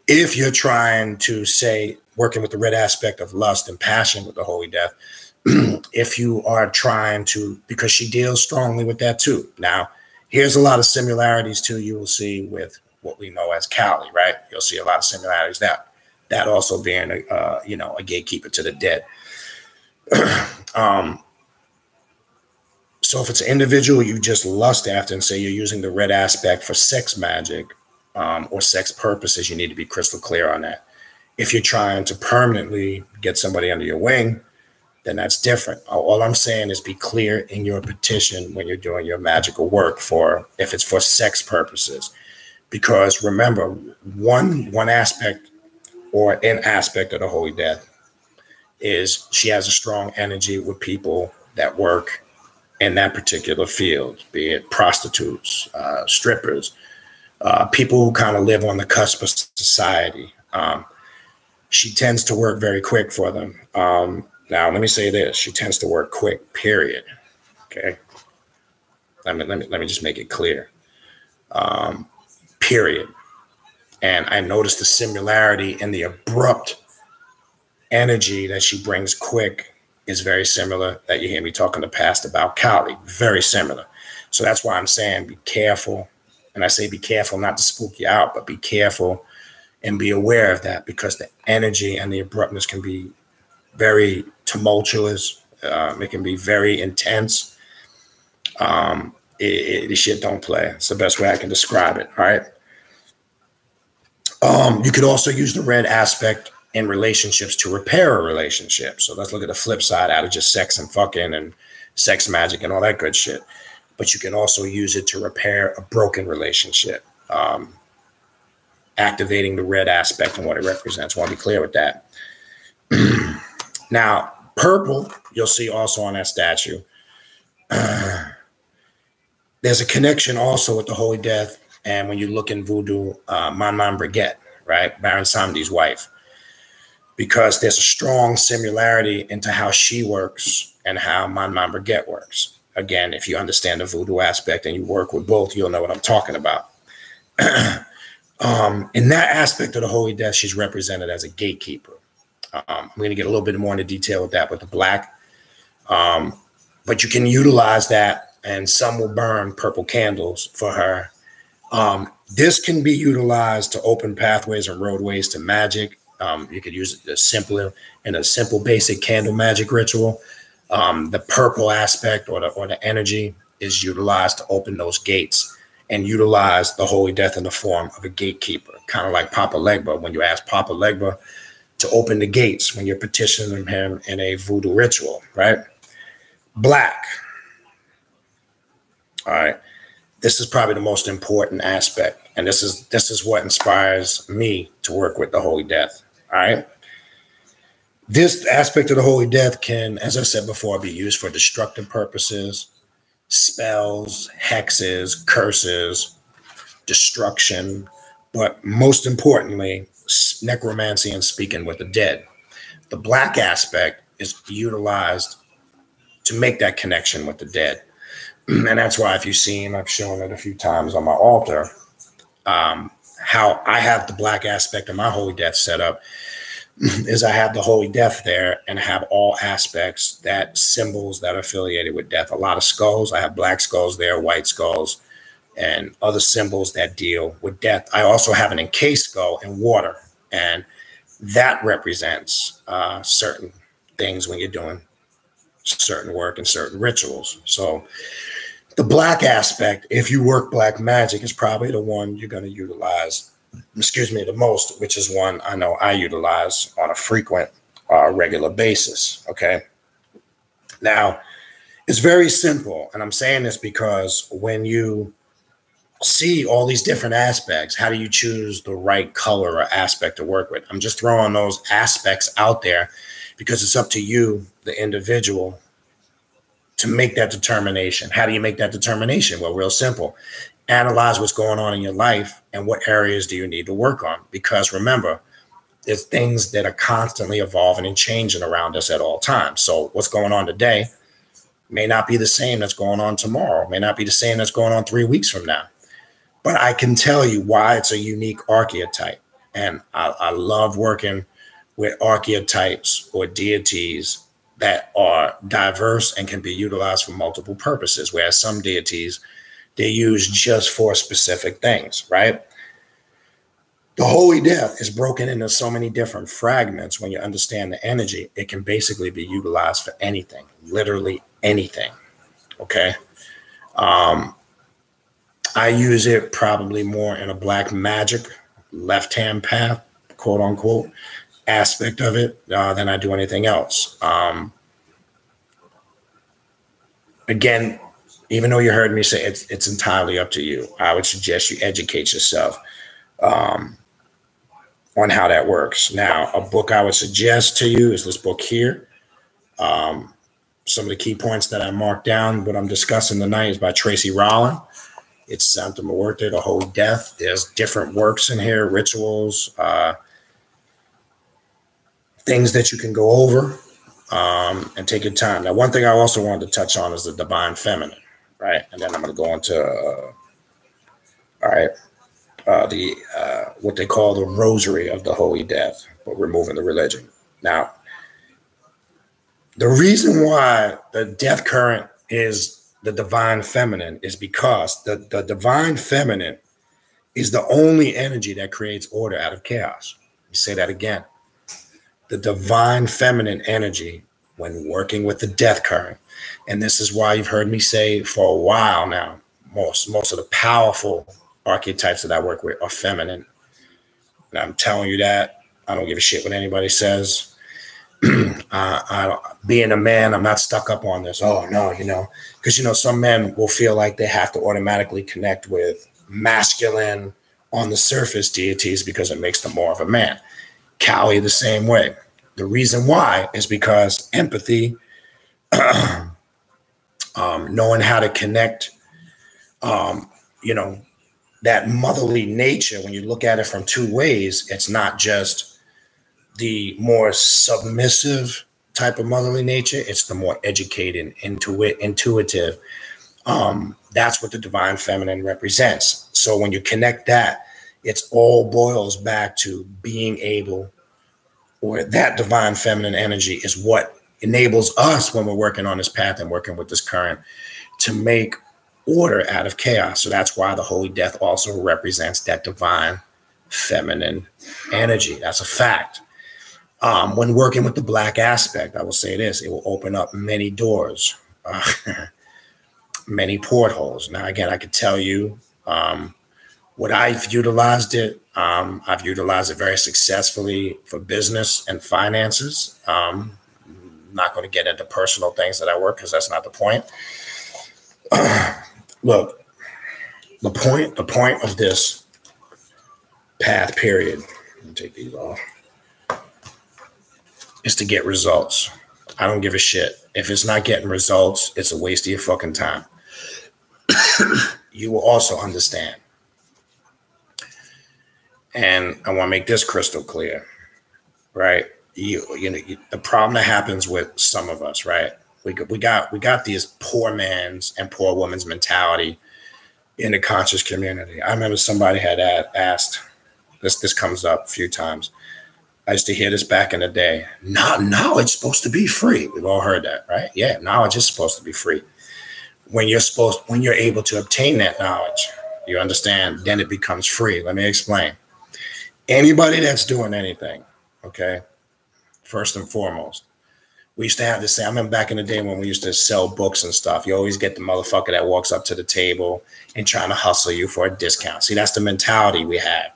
If you're trying to say, working with the red aspect of lust and passion with the Holy Death, if you are trying to, because she deals strongly with that too. Now, here's a lot of similarities too you will see with what we know as Kali, right? You'll see a lot of similarities there. That also being a gatekeeper to the dead. So if it's an individual you just lust after and say you're using the red aspect for sex magic or sex purposes, you need to be crystal clear on that. If you're trying to permanently get somebody under your wing, then that's different. All I'm saying is be clear in your petition when you're doing your magical work if it's for sex purposes. Because remember, one aspect or an aspect of the Holy Death is she has a strong energy with people that work in that particular field, be it prostitutes, strippers, people who kind of live on the cusp of society. She tends to work very quick for them. Now, let me say this. She tends to work quick, period. Okay? Let me just make it clear. Period. And I noticed the similarity in the abrupt energy that she brings quick is very similar that you hear me talk in the past about Kali. Very similar. So that's why I'm saying be careful. And I say be careful not to spook you out, but be careful and be aware of that, because the energy and the abruptness can be very tumultuous. It can be very intense. The shit don't play. It's the best way I can describe it. All right. You could also use the red aspect in relationships to repair a relationship. So let's look at the flip side out of just sex and fucking and sex magic and all that good shit. But you can also use it to repair a broken relationship, activating the red aspect and what it represents. I want to be clear with that. Now, purple, you'll see also on that statue. There's a connection also with the Holy Death. And when you look in voodoo, Maman Brigette, right? Baron Samedi's wife. Because there's a strong similarity into how she works and how Maman Brigette works. Again, if you understand the voodoo aspect and you work with both, you'll know what I'm talking about. In that aspect of the Holy Death, she's represented as a gatekeeper. I'm going to get a little bit more into detail with that with the black. But you can utilize that, and some will burn purple candles for her. This can be utilized to open pathways and roadways to magic. You could use it in a simple basic candle magic ritual. The purple aspect or the energy is utilized to open those gates and utilize the Holy Death in the form of a gatekeeper, kind of like Papa Legba. When you ask Papa Legba to open the gates when you're petitioning him in a voodoo ritual, right? Black. All right. This is probably the most important aspect. And this is what inspires me to work with the Holy Death. All right. This aspect of the Holy Death can, as I said before, be used for destructive purposes, spells, hexes, curses, destruction, but most importantly, necromancy and speaking with the dead. The black aspect is utilized to make that connection with the dead. And that's why if you've seen, I've shown it a few times on my altar, how I have the black aspect of my holy death set up is I have the holy death there and have all aspects, that symbols that are affiliated with death. A lot of skulls. I have black skulls there, white skulls, and other symbols that deal with death. I also have an encased skull in water, and that represents certain things when you're doing certain work and certain rituals. So the black aspect, if you work black magic, is probably the one you're going to utilize, the most, which is one I know I utilize on a frequent, regular basis. Okay. Now, it's very simple. And I'm saying this because when you see all these different aspects, how do you choose the right color or aspect to work with? I'm just throwing those aspects out there because it's up to you, the individual, to make that determination. How do you make that determination? Well, real simple. Analyze what's going on in your life and what areas do you need to work on? Because remember, there's things that are constantly evolving and changing around us at all times. So what's going on today may not be the same that's going on tomorrow, may not be the same that's going on 3 weeks from now. But I can tell you why it's a unique archetype. And I love working with archetypes or deities that are diverse and can be utilized for multiple purposes, whereas some deities, they're used just for specific things, right? The holy death is broken into so many different fragments. When you understand the energy, it can basically be utilized for anything, literally anything, okay? I use it probably more in a black magic, left-hand path, quote unquote, aspect of it than I do anything else. Again, even though you heard me say it's entirely up to you, I would suggest you educate yourself on how that works. Now, a book I would suggest to you is this book here. Some of the key points that I marked down, what I'm discussing tonight, is by Tracy Rowland. It's Santa Muerte, the Holy Death. There's different works in here, rituals, things that you can go over and take your time. Now, one thing I also wanted to touch on is the divine feminine, right? And then I'm going to go into, what they call the Rosary of the Holy Death, but removing the religion. Now, the reason why the death current is the divine feminine is because the divine feminine is the only energy that creates order out of chaos. Let me say that again. The divine feminine energy, when working with the death current, and this is why you've heard me say for a while now, most of the powerful archetypes that I work with are feminine. And I'm telling you that. I don't give a shit what anybody says. Being a man, I'm not stuck up on this. Oh, no, because, some men will feel like they have to automatically connect with masculine on the surface deities because it makes them more of a man. Kali the same way. The reason why is because empathy, knowing how to connect, that motherly nature, when you look at it from two ways, it's not just the more submissive type of motherly nature, it's the more educated, intuitive. That's what the divine feminine represents. So when you connect that, it's all boils back to being able, or that divine feminine energy is what enables us when we're working on this path and working with this current to make order out of chaos. So that's why the Holy Death also represents that divine feminine energy. That's a fact. When working with the black aspect, I will say this, it will open up many doors, many portholes. Now, again, I could tell you what I've utilized it. I've utilized it very successfully for business and finances. I'm not going to get into personal things that I work because that's not the point. Look, the point of this path period, let me take these off, is to get results. I don't give a shit. If it's not getting results, it's a waste of your fucking time. You will also understand. And I want to make this crystal clear, right? The problem that happens with some of us, right? We got these poor man's and poor woman's mentality in the conscious community. I remember somebody had asked, this comes up a few times. I used to hear this back in the day. Knowledge is supposed to be free. We've all heard that, right? Yeah, knowledge is supposed to be free. When you're able to obtain that knowledge, you understand, then it becomes free. Let me explain. Anybody that's doing anything, okay, first and foremost, we used to have this. I remember back in the day when we used to sell books and stuff. You always get the motherfucker that walks up to the table and trying to hustle you for a discount. See, that's the mentality we had.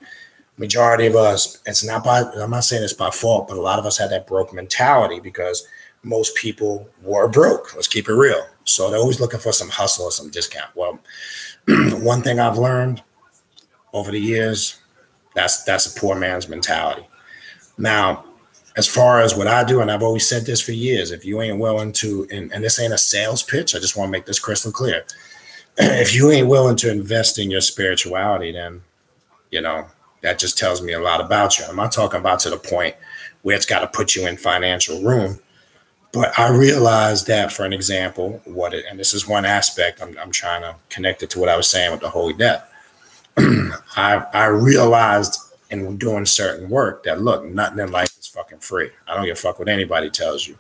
Majority of us, I'm not saying it's by fault, but a lot of us had that broke mentality because most people were broke. Let's keep it real. So they're always looking for some hustle or some discount. Well, one thing I've learned over the years, that's a poor man's mentality. Now, as far as what I do, and I've always said this for years, if you ain't willing to, and this ain't a sales pitch, I just want to make this crystal clear. If you ain't willing to invest in your spirituality, then, that just tells me a lot about you. I'm not talking about to the point where it's got to put you in financial ruin. But I realized that, for an example, and this is one aspect, I'm trying to connect it to what I was saying with the Holy Death. I realized in doing certain work that, look, nothing in life is fucking free. I don't give a fuck what anybody tells you.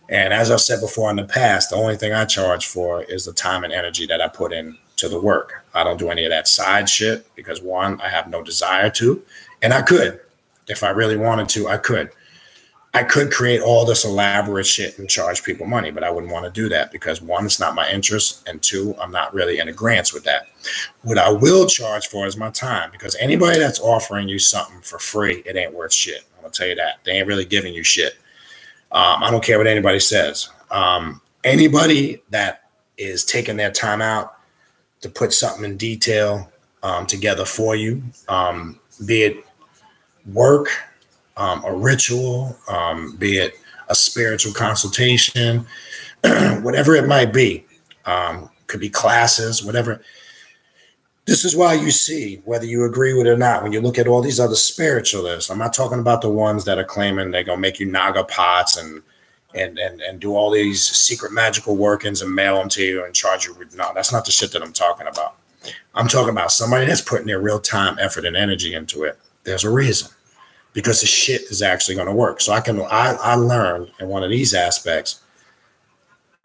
And as I've said before in the past, the only thing I charge for is the time and energy that I put into the work. I don't do any of that side shit because, one, I have no desire to, and I could. If I really wanted to, I could. I could create all this elaborate shit and charge people money, but I wouldn't want to do that because, one, it's not my interest, and two, I'm not really in agreement with that. What I will charge for is my time, because anybody that's offering you something for free, it ain't worth shit. I'm going to tell you that. They ain't really giving you shit. I don't care what anybody says. Anybody that is taking their time out to put something in detail together for you, be it work, a ritual, be it a spiritual consultation, whatever it might be, could be classes, whatever. This is why you see, whether you agree with it or not, when you look at all these other spiritualists, I'm not talking about the ones that are claiming they're going to make you naga pots and do all these secret magical workings and mail them to you and charge you. No, that's not the shit that I'm talking about. I'm talking about somebody that's putting their real time, effort, and energy into it. There's a reason, because the shit is actually going to work. So I learned in one of these aspects,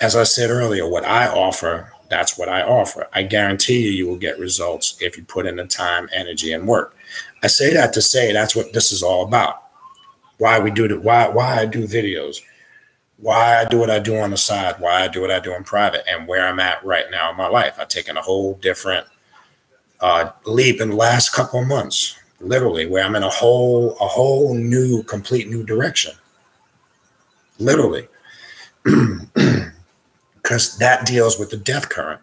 as I said earlier, what I offer, that's what I offer. I guarantee you will get results if you put in the time, energy, and work. I say that to say that's what this is all about. Why we do it, why I do videos, why I do what I do on the side, why I do what I do in private, and where I'm at right now in my life. I've taken a whole different leap in the last couple of months, literally, where I'm in a whole new, complete new direction. Literally. Because that deals with the death current.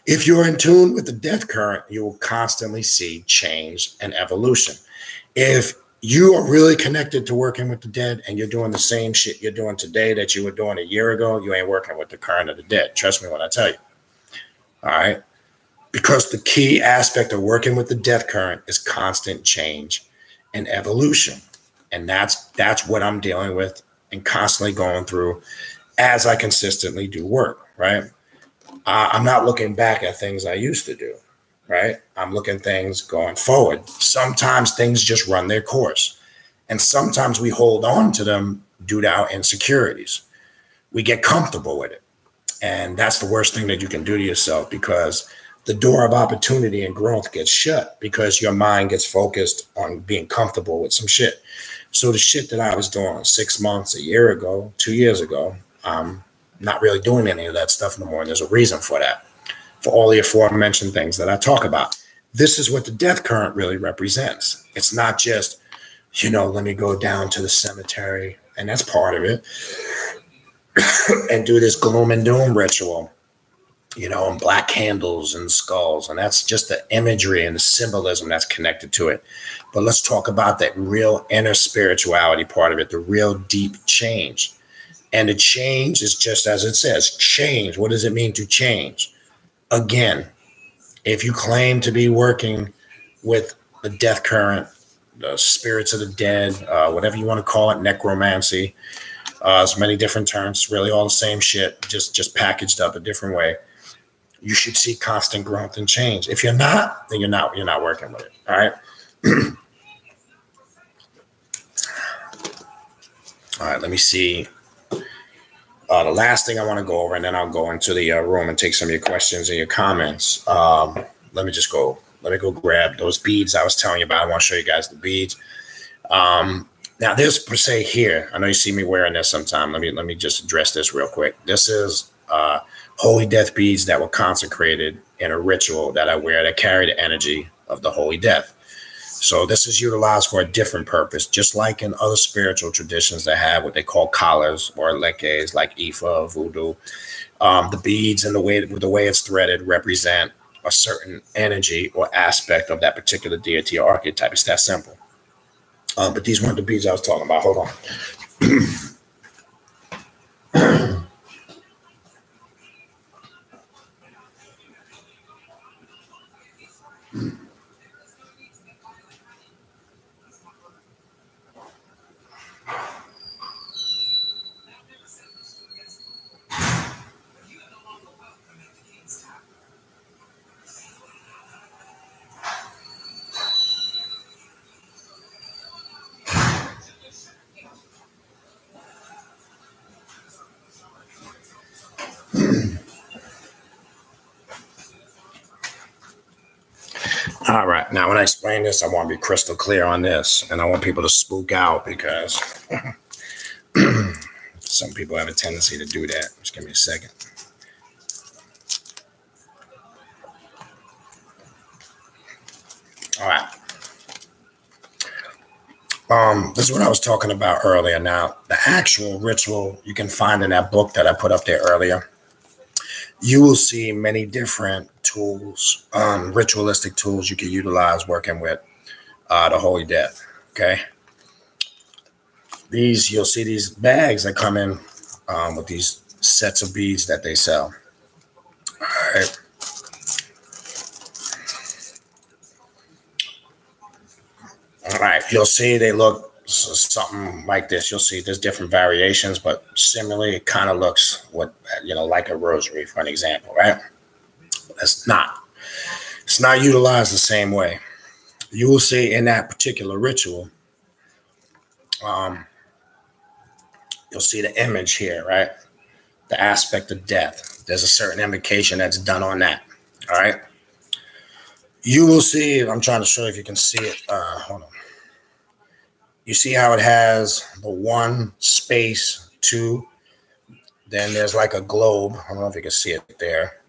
If you're in tune with the death current, you will constantly see change and evolution. If you are really connected to working with the dead and you're doing the same shit you're doing today that you were doing a year ago, you ain't working with the current of the dead. Trust me when I tell you. All right? Because the key aspect of working with the death current is constant change and evolution. And that's what I'm dealing with and constantly going through as I consistently do work, right? I'm not looking back at things I used to do, right? I'm looking things going forward. Sometimes things just run their course. And sometimes we hold on to them due to our insecurities. We get comfortable with it. And that's the worst thing that you can do to yourself, because the door of opportunity and growth gets shut because your mind gets focused on being comfortable with some shit. So the shit that I was doing 6 months, a year ago, 2 years ago, I'm not really doing any of that stuff no more. And there's a reason for that, for all the aforementioned things that I talk about. This is what the death current really represents. It's not just, let me go down to the cemetery, and that's part of it, and do this gloom and doom ritual, and black candles and skulls. And that's just the imagery and the symbolism that's connected to it. But let's talk about that real inner spirituality part of it, the real deep change. And the change is just as it says, change. What does it mean to change? Again, if you claim to be working with the death current, the spirits of the dead, whatever you want to call it, necromancy, There's many different terms, really all the same shit, just packaged up a different way. You should see constant growth and change. If you're not, then you're not working with it. All right. All right, let me see. The last thing I want to go over, and then I'll go into the room and take some of your questions and your comments. Let me go grab those beads I was telling you about. I want to show you guys the beads. Now this per se here, I know you see me wearing this sometime. Let me just address this real quick. This is holy death beads that were consecrated in a ritual that I wear that carry the energy of the holy death. So this is utilized for a different purpose, just like in other spiritual traditions that have what they call collars or leques, like Ifa, voodoo. The beads and the way it's threaded represent a certain energy or aspect of that particular deity or archetype. It's that simple. But these weren't the beads I was talking about. Hold on. All right. Now, when I explain this, I want to be crystal clear on this, and I want people to spook out because some people have a tendency to do that. Just give me a second. All right. This is what I was talking about earlier. Now, the actual ritual you can find in that book that I put up there earlier. You will see many different tools, ritualistic tools you can utilize working with the holy death. Okay. You'll see these bags that come in with these sets of beads that they sell. All right. All right. You'll see they look something like this. You'll see there's different variations, but similarly, it kind of looks like a rosary, for an example, right? It's not utilized the same way. You will see in that particular ritual, you'll see the image here, right? The aspect of death. There's a certain invocation that's done on that. All right. You will see, I'm trying to show you if you can see it. Hold on. You see how it has the 1 space 2. Then there's like a globe. I don't know if you can see it there.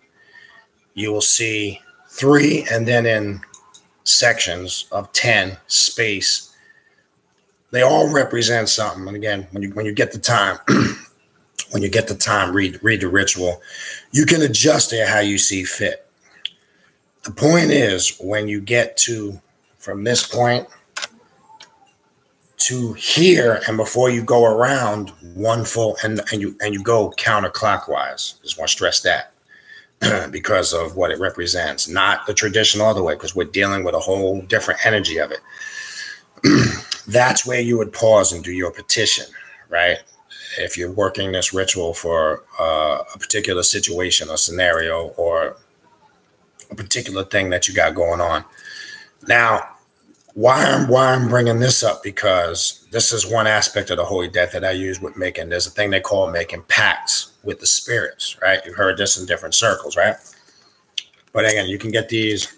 You will see 3, and then in sections of 10 space. They all represent something. And again, when you get the time, read the ritual. You can adjust it how you see fit. The point is, when you get from this point to here, and before you go around one full, and you go counterclockwise. Just want to stress that because of what it represents, not the traditional other way, because we're dealing with a whole different energy of it. That's where you would pause and do your petition, right? If you're working this ritual for a particular situation or scenario or a particular thing that you got going on. Now, why I'm bringing this up, because this is one aspect of the holy death that I use with making. There's a thing they call making pacts with the spirits, right? You've heard this in different circles, right? But again, you can get these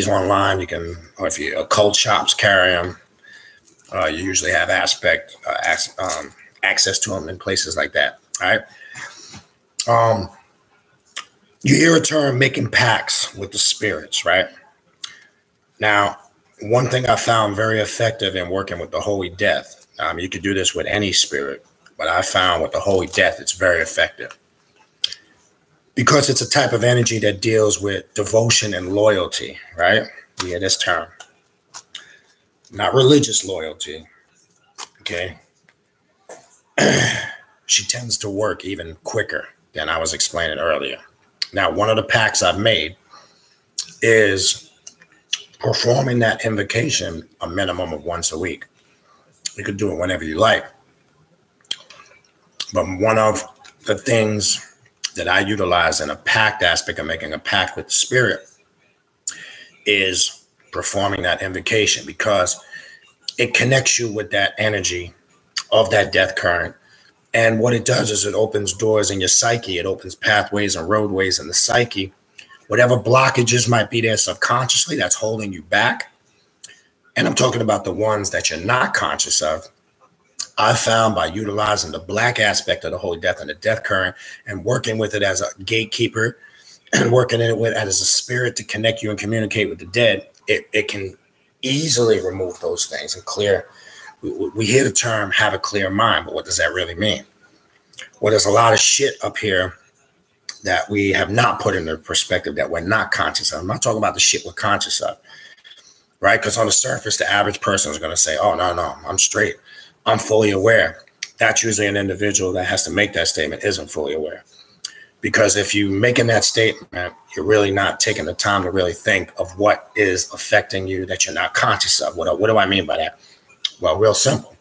online. You can, or if you occult shops carry them, you usually have access to them in places like that. All right. You hear a term, making pacts with the spirits, right? Now, one thing I found very effective in working with the holy death, you could do this with any spirit, but I found with the holy death, it's very effective because it's a type of energy that deals with devotion and loyalty, right? You hear this term, not religious loyalty, okay? She tends to work even quicker than I was explaining earlier. Now, one of the pacts I've made is performing that invocation a minimum of once a week. You could do it whenever you like. But one of the things that I utilize in a pact aspect of making a pact with the spirit is performing that invocation, because it connects you with that energy of that death current. And what it does is it opens doors in your psyche. It opens pathways and roadways in the psyche. Whatever blockages might be there subconsciously that's holding you back. And I'm talking about the ones that you're not conscious of. I found by utilizing the black aspect of the holy death and the death current and working with it as a gatekeeper and working it with as a spirit to connect you and communicate with the dead, it can easily remove those things and clear. We hear the term have a clear mind, but what does that really mean? Well, there's a lot of shit up here that we have not put into perspective that we're not conscious of. I'm not talking about the shit we're conscious of, right? Because on the surface, the average person is going to say, oh, no, I'm straight. I'm fully aware. That's usually an individual that has to make that statement isn't fully aware. Because if you're making that statement, you're really not taking the time to really think of what is affecting you that you're not conscious of. What do I mean by that? Well, real simple.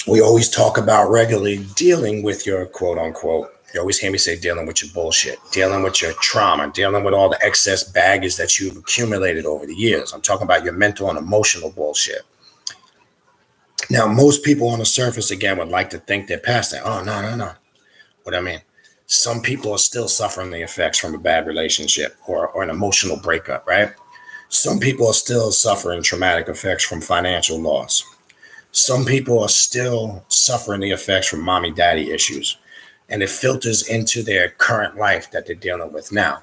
We always talk about regularly dealing with your quote unquote, you always hear me say dealing with your bullshit, dealing with your trauma, dealing with all the excess baggage that you've accumulated over the years. I'm talking about your mental and emotional bullshit. Now, most people on the surface, again, would like to think they're past that. Oh, no. What I mean, some people are still suffering the effects from a bad relationship or an emotional breakup, right? Some people are still suffering traumatic effects from financial loss. Some people are still suffering the effects from mommy daddy issues, and it filters into their current life that they're dealing with now.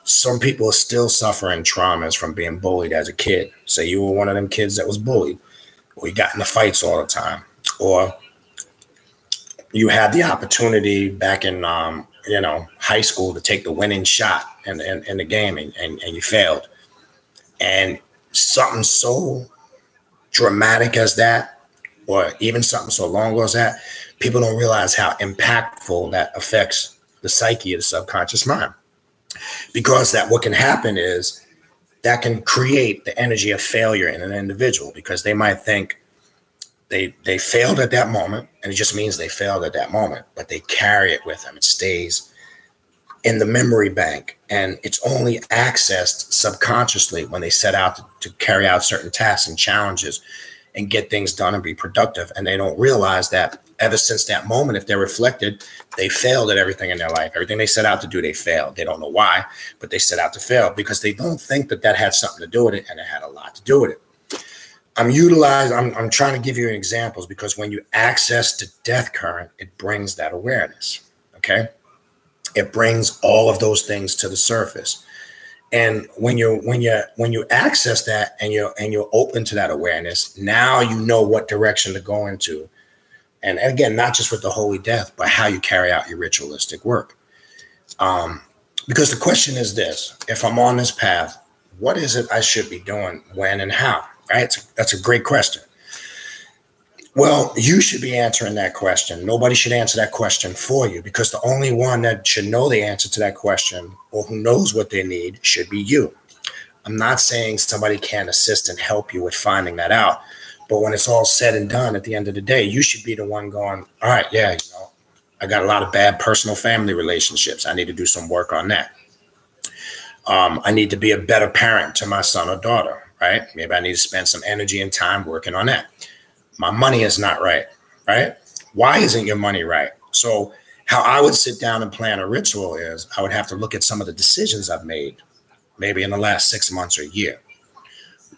Some people are still suffering traumas from being bullied as a kid. Say you were one of them kids that was bullied, or you got in the fights all the time, or you had the opportunity back in high school to take the winning shot in the game and you failed. And something so dramatic as that, or even something so long ago as that, people don't realize how impactful that affects the psyche of the subconscious mind. Because that what can happen is that can create the energy of failure in an individual, because they might think they failed at that moment, and it just means they failed at that moment, but they carry it with them. It stays in the memory bank, and it's only accessed subconsciously when they set out to carry out certain tasks and challenges and get things done and be productive. And they don't realize that ever since that moment, if they're reflected, they failed at everything in their life. Everything they set out to do, they failed. They don't know why, but they set out to fail because they don't think that that had something to do with it, and it had a lot to do with it. I'm trying to give you examples because when you access the death current, it brings that awareness, okay? It brings all of those things to the surface. And when you access that and you're open to that awareness, now you know what direction to go into. And again, not just with the holy death, but how you carry out your ritualistic work. Because the question is this: if I'm on this path, what is it I should be doing, when, and how? Right? That's a great question. Well, you should be answering that question. Nobody should answer that question for you, because the only one that should know the answer to that question, or who knows what they need, should be you. I'm not saying somebody can't assist and help you with finding that out, but when it's all said and done, at the end of the day, you should be the one going, all right, yeah, I got a lot of bad personal family relationships. I need to do some work on that. I need to be a better parent to my son or daughter, right? Maybe I need to spend some energy and time working on that. My money is not right? Why isn't your money right? So how I would sit down and plan a ritual is I would have to look at some of the decisions I've made, maybe in the last 6 months or a year.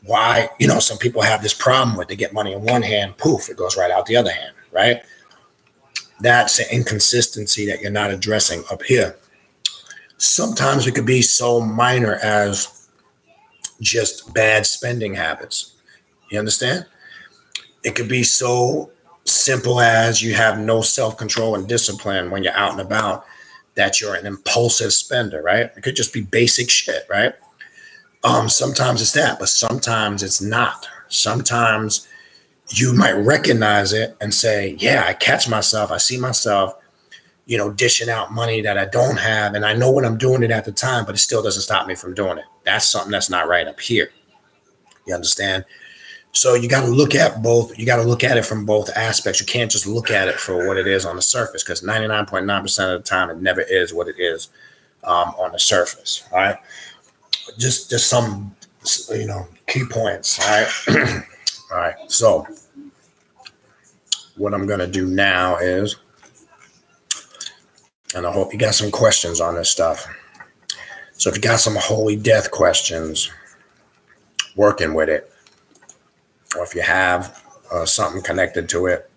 Why, some people have this problem with they get money in one hand, poof, it goes right out the other hand, right? That's an inconsistency that you're not addressing up here. Sometimes it could be so minor as just bad spending habits. You understand? It could be so simple as you have no self-control and discipline when you're out and about, that you're an impulsive spender, right? It could just be basic shit, right? Sometimes it's that, but sometimes it's not. Sometimes you might recognize it and say, yeah, I catch myself. I see myself, dishing out money that I don't have. And I know when I'm doing it at the time, but it still doesn't stop me from doing it. That's something that's not right up here. You understand? So you got to look at both. You got to look at it from both aspects. You can't just look at it for what it is on the surface, because 99.9% of the time it never is what it is on the surface. All right. Just some, key points. All right. All right. So what I'm going to do now is, and I hope you got some questions on this stuff. So if you got some holy death questions, working with it, or if you have something connected to it,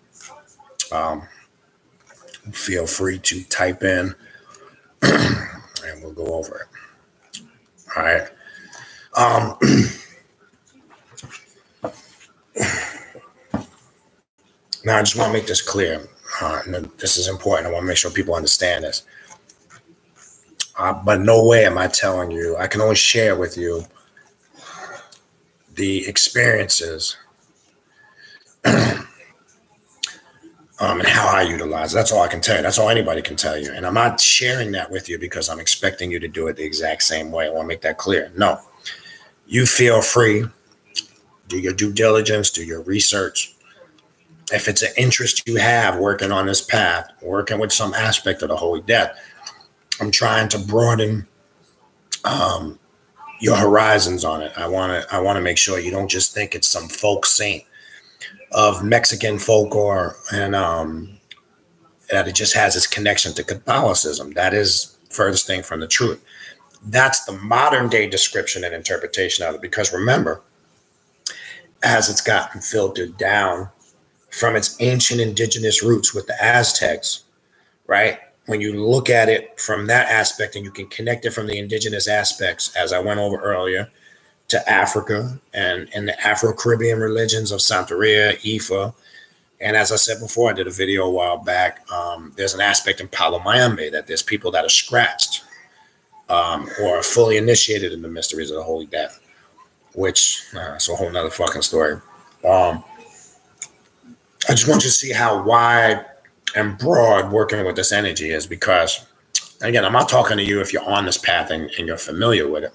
feel free to type in and we'll go over it. All right. Now, I just want to make this clear. This is important. I want to make sure people understand this. But no way am I telling you. I can only share with you the experiences and how I utilize it. That's all I can tell you. That's all anybody can tell you. And I'm not sharing that with you because I'm expecting you to do it the exact same way. I want to make that clear. No. You feel free. Do your due diligence. Do your research. If it's an interest you have working on this path, working with some aspect of the Holy Death, I'm trying to broaden your horizons on it. I want to make sure you don't just think it's some folk saint of Mexican folklore and that it just has its connection to Catholicism. That is furthest thing from the truth. That's the modern day description and interpretation of it. Because remember, as it's gotten filtered down from its ancient indigenous roots with the Aztecs, right? When you look at it from that aspect and you can connect it from the indigenous aspects, as I went over earlier, to Africa and the Afro-Caribbean religions of Santeria, Ifa. And as I said before, I did a video a while back, there's an aspect in Palo Mayombe that there's people that are scratched or fully initiated in the mysteries of the Holy Death, which is a whole nother fucking story. I just want you to see how wide and broad working with this energy is, because, again, I'm not talking to you if you're on this path and you're familiar with it.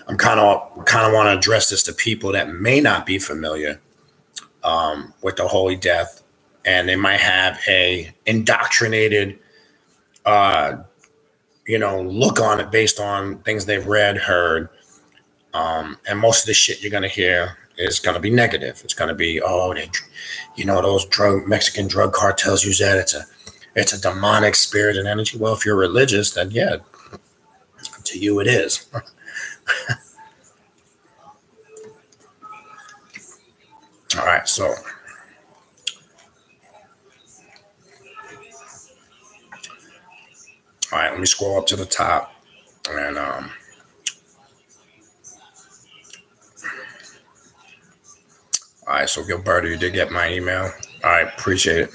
I'm kind of want to address this to people that may not be familiar with the Holy Death, and they might have a indoctrinated, look on it based on things they've read, heard, and most of the shit you're gonna hear is gonna be negative. It's gonna be, those Mexican drug cartels use that. It's a demonic spirit and energy. Well, if you're religious, then yeah, to you it is. All right, so all right, let me scroll up to the top and all right, so Gilberto, you did get my email. All right, appreciate it.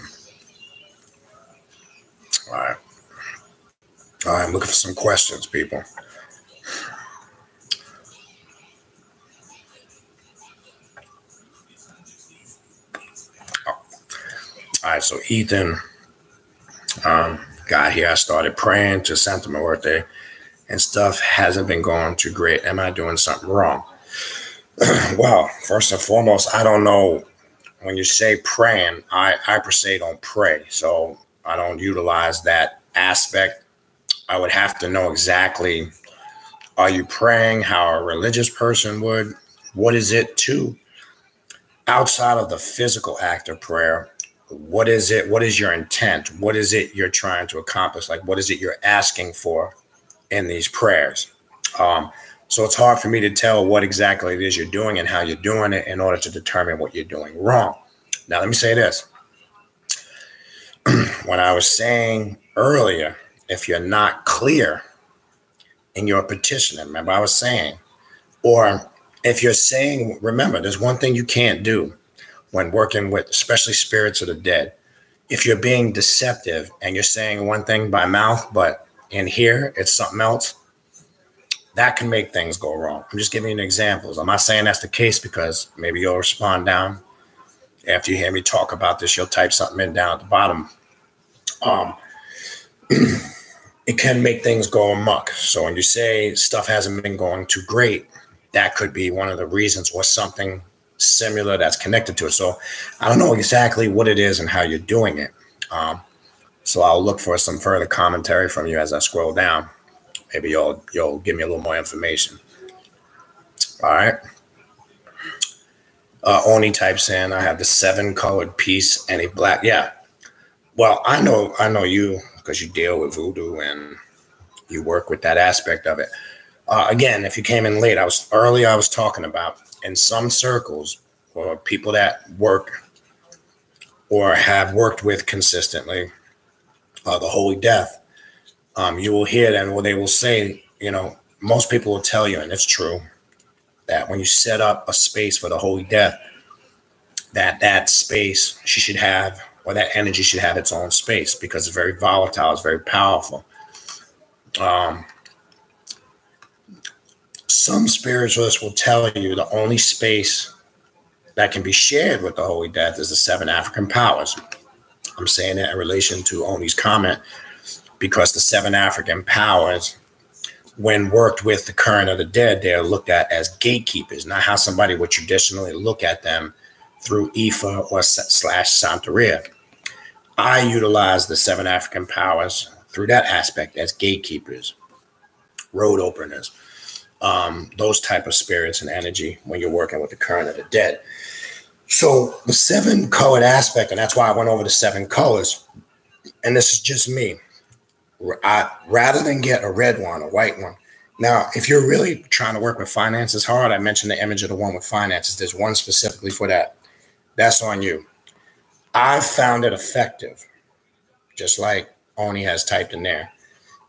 All right. All right, I'm looking for some questions, people. All right, so Ethan got here. I started praying to Santa Muerte and stuff hasn't been going too great. Am I doing something wrong? Well, first and foremost, I don't know. When you say praying, I per se don't pray. So I don't utilize that aspect. I would have to know exactly, are you praying how a religious person would? What is it too? Outside of the physical act of prayer, what is it? What is your intent? What is it you're trying to accomplish? Like, what is it you're asking for in these prayers? So it's hard for me to tell what exactly it is you're doing and how you're doing it in order to determine what you're doing wrong. Now, let me say this. When I was saying earlier, if you're not clear in your petition, remember I was saying, or if you're saying, remember, there's one thing you can't do when working with, especially spirits of the dead. If you're being deceptive and you're saying one thing by mouth, but in here it's something else, that can make things go wrong. I'm just giving you examples. I'm not saying that's the case, because maybe you'll respond down. After you hear me talk about this, you'll type something in down at the bottom. It can make things go amok. So when you say stuff hasn't been going too great, that could be one of the reasons, or something similar that's connected to it. So I don't know exactly what it is and how you're doing it. So I'll look for some further commentary from you as I scroll down. Maybe you'll give me a little more information. All right. Oni types in, I have the 7 colored piece and a black. Yeah. Well, I know you because you deal with voodoo and you work with that aspect of it. Again, if you came in late, I was talking about in some circles or people that work or have worked with consistently, the Holy Death. You will hear them where they will say, most people will tell you, and it's true, that when you set up a space for the Holy Death, that space she should have, or that energy should have its own space because it's very volatile, it's very powerful. Some spiritualists will tell you the only space that can be shared with the Holy Death is the 7 African powers. I'm saying that in relation to Oni's comment because the 7 African powers, when worked with the current of the dead, they're looked at as gatekeepers, not how somebody would traditionally look at them through Ifa or / Santeria. I utilize the 7 African powers through that aspect as gatekeepers, road openers, those type of spirits and energy when you're working with the current of the dead. So the 7 colored aspect, and that's why I went over the 7 colors, and this is just me. Rather than get a red one, a white one. Now, if you're really trying to work with finances hard, I mentioned the image of the one with finances. There's one specifically for that. That's on you. I found it effective, just like Oni has typed in there.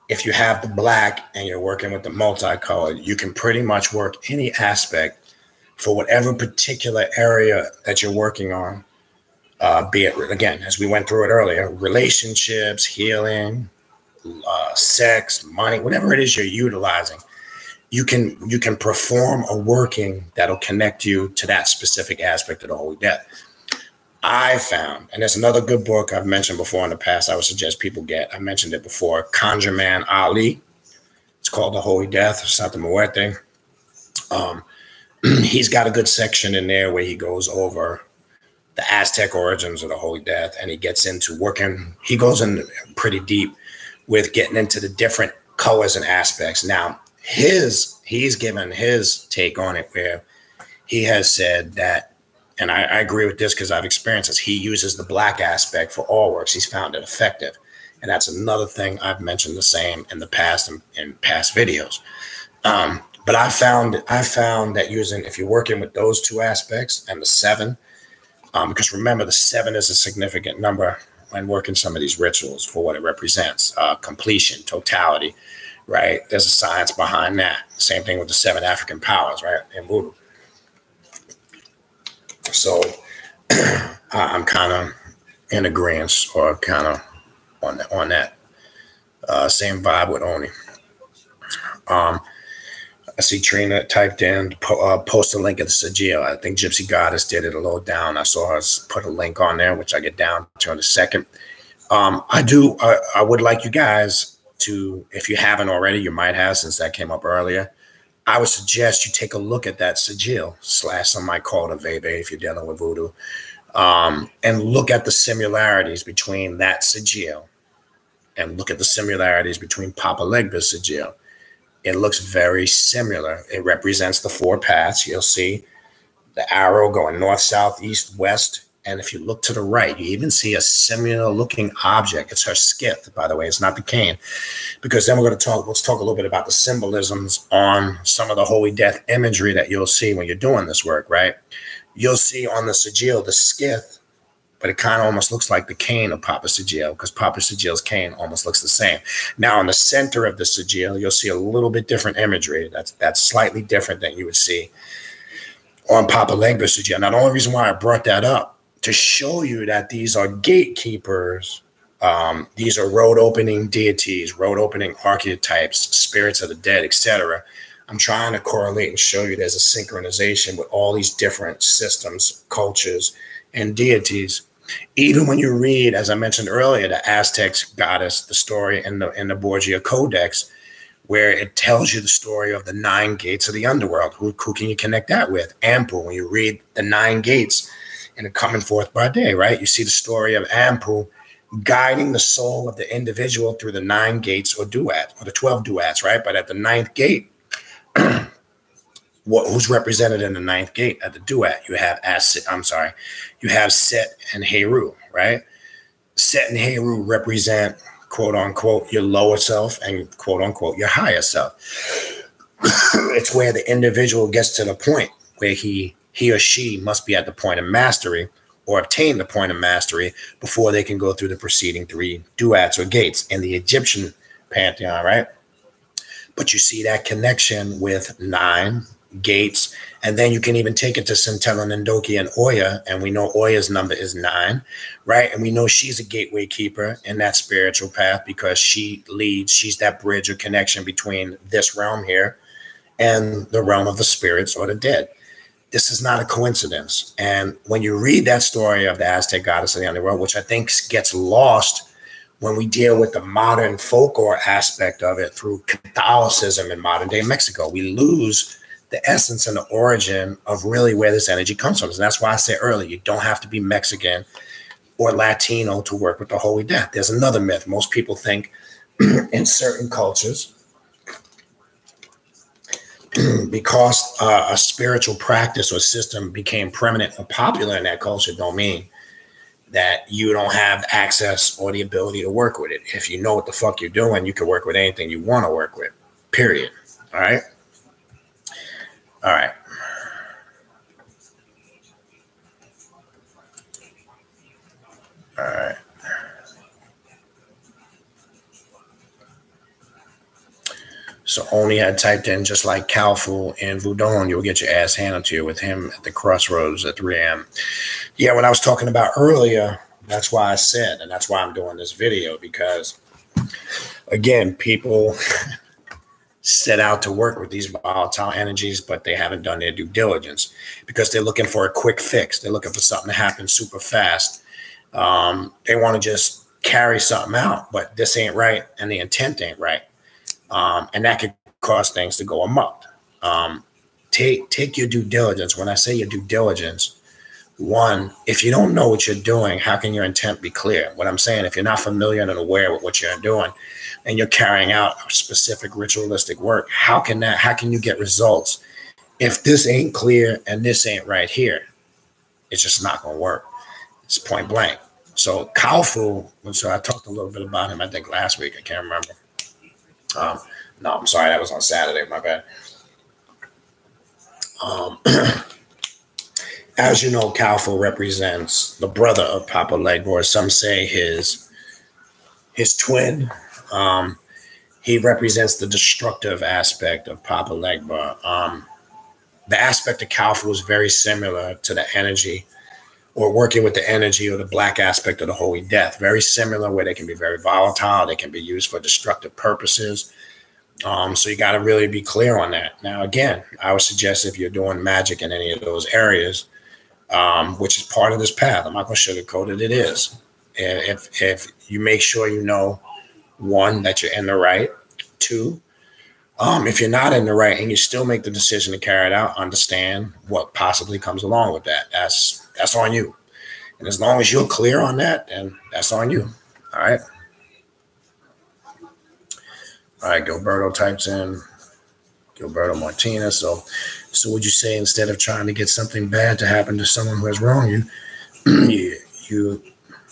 If you have the black and you're working with the multicolored, you can pretty much work any aspect for whatever particular area that you're working on, be it, again, as we went through it earlier, relationships, healing, sex, money, whatever it is you're utilizing. You can perform a working that'll connect you to that specific aspect of the Holy Death. I found, and there's another good book I've mentioned before in the past I would suggest people get. I mentioned it before, Conjure Man Ali. It's called The Holy Death, Santa Muerte. He's got a good section in there where he goes over the Aztec origins of the Holy Death, and he gets into working, he goes in pretty deep with getting into the different colors and aspects. Now, he's given his take on it where he has said that, and I agree with this because I've experienced this, he uses the black aspect for all works. He's found it effective. And that's another thing I've mentioned the same in the past, in past videos. But I found that using, if you're working with those 2 aspects and the 7, because remember the 7 is a significant number when working some of these rituals for what it represents, completion, totality, right? There's a science behind that. Same thing with the 7 African powers, right? In voodoo. So I'm kind of in agreement or kind of on that same vibe with Oni. I see Trina typed in, post a link at the Sajil. I think Gypsy Goddess did it a little down. I saw her put a link on there, which I get down to in a second. I would like you guys to, if you haven't already, you might have since that came up earlier. I would suggest you take a look at that Sajil / some might call it a Vebe if you're dealing with voodoo, and look at the similarities between that Sajil and look at the similarities between Papa Legba's Sajil. It looks very similar. It represents the 4 paths. You'll see the arrow going north, south, east, west. And if you look to the right, you even see a similar looking object. It's her skiff, by the way. It's not the cane. Because then let's talk a little bit about the symbolisms on some of the Holy Death imagery that you'll see when you're doing this work, right? You'll see on the Sajil, the skiff, but it kind of almost looks like the cane of Papa Sajil because Papa Sajil's cane almost looks the same. Now, in the center of the Sajil, you'll see a little bit different imagery. That's slightly different than you would see on Papa Legba's Sajil. Now, the only reason why I brought that up to show you that these are gatekeepers. These are road opening deities, road opening archetypes, spirits of the dead, etc. I'm trying to correlate and show you there's a synchronization with all these different systems, cultures, and deities. Even when you read, as I mentioned earlier, the Aztec goddess, the story in the Borgia Codex, where it tells you the story of the 9 gates of the underworld. Who can you connect that with? Ampu. When you read the 9 gates and the coming forth by day, right? You see the story of Ampu guiding the soul of the individual through the 9 gates or duats, or the 12 duats, right? But at the 9th gate, who's represented in the 9th gate at the duat? You have you have Set and Heru, right? Set and Heru represent, quote unquote, your lower self and quote unquote your higher self. It's where the individual gets to the point where he or she must be at the point of mastery or obtain the point of mastery before they can go through the preceding 3 duats or gates in the Egyptian pantheon, right? But you see that connection with 9 gates, and then you can even take it to Centella, Ndoki, and Oya, and we know Oya's number is 9, right? And we know she's a gateway keeper in that spiritual path because she's that bridge or connection between this realm here and the realm of the spirits or the dead. This is not a coincidence. And when you read that story of the Aztec goddess of the underworld, which I think gets lost when we deal with the modern folklore aspect of it through Catholicism in modern day Mexico, we lose the essence and the origin of really where this energy comes from. And that's why I said earlier, you don't have to be Mexican or Latino to work with the Holy Death. There's another myth. Most people think in certain cultures, because a spiritual practice or system became preeminent or popular in that culture, don't mean that you don't have access or the ability to work with it. If you know what the fuck you're doing, you can work with anything you want to work with, period. All right? All right. All right. So Oni had typed in, just like Calfu in Vudon, you'll get your ass handed to you with him at the crossroads at 3 a.m. Yeah, what I was talking about earlier, that's why I said, and that's why I'm doing this video, because, again, people set out to work with these volatile energies, but they haven't done their due diligence because they're looking for a quick fix. They're looking for something to happen super fast. They want to just carry something out, but this ain't right, and the intent ain't right. And that could cause things to go amok. Take your due diligence. When I say your due diligence, one, if you don't know what you're doing, how can your intent be clear? What I'm saying, if you're not familiar and aware with what you're doing and you're carrying out specific ritualistic work, how can you get results? If this ain't clear and this ain't right here, it's just not going to work. It's point blank. So Kalfu, so I talked a little bit about him, I think last week, I can't remember. No, I'm sorry, that was on Saturday, my bad. As you know, Kalfu represents the brother of Papa Legba, or some say his twin. He represents the destructive aspect of Papa Legba. The aspect of Kalfu is very similar to the energy, or working with the energy or the black aspect of the Holy Death. Very similar, where they can be very volatile. They can be used for destructive purposes. So you got to really be clear on that. Now, again, I would suggest if you're doing magic in any of those areas, which is part of this path, I'm not going to sugarcoat it, it is. If you make sure you know, one, that you're in the right, two, if you're not in the right and you still make the decision to carry it out, understand what possibly comes along with that. That's on you. And as long as you're clear on that, then that's on you. All right. All right, Gilberto types in, Gilberto Martinez. So would you say, instead of trying to get something bad to happen to someone who has wronged you,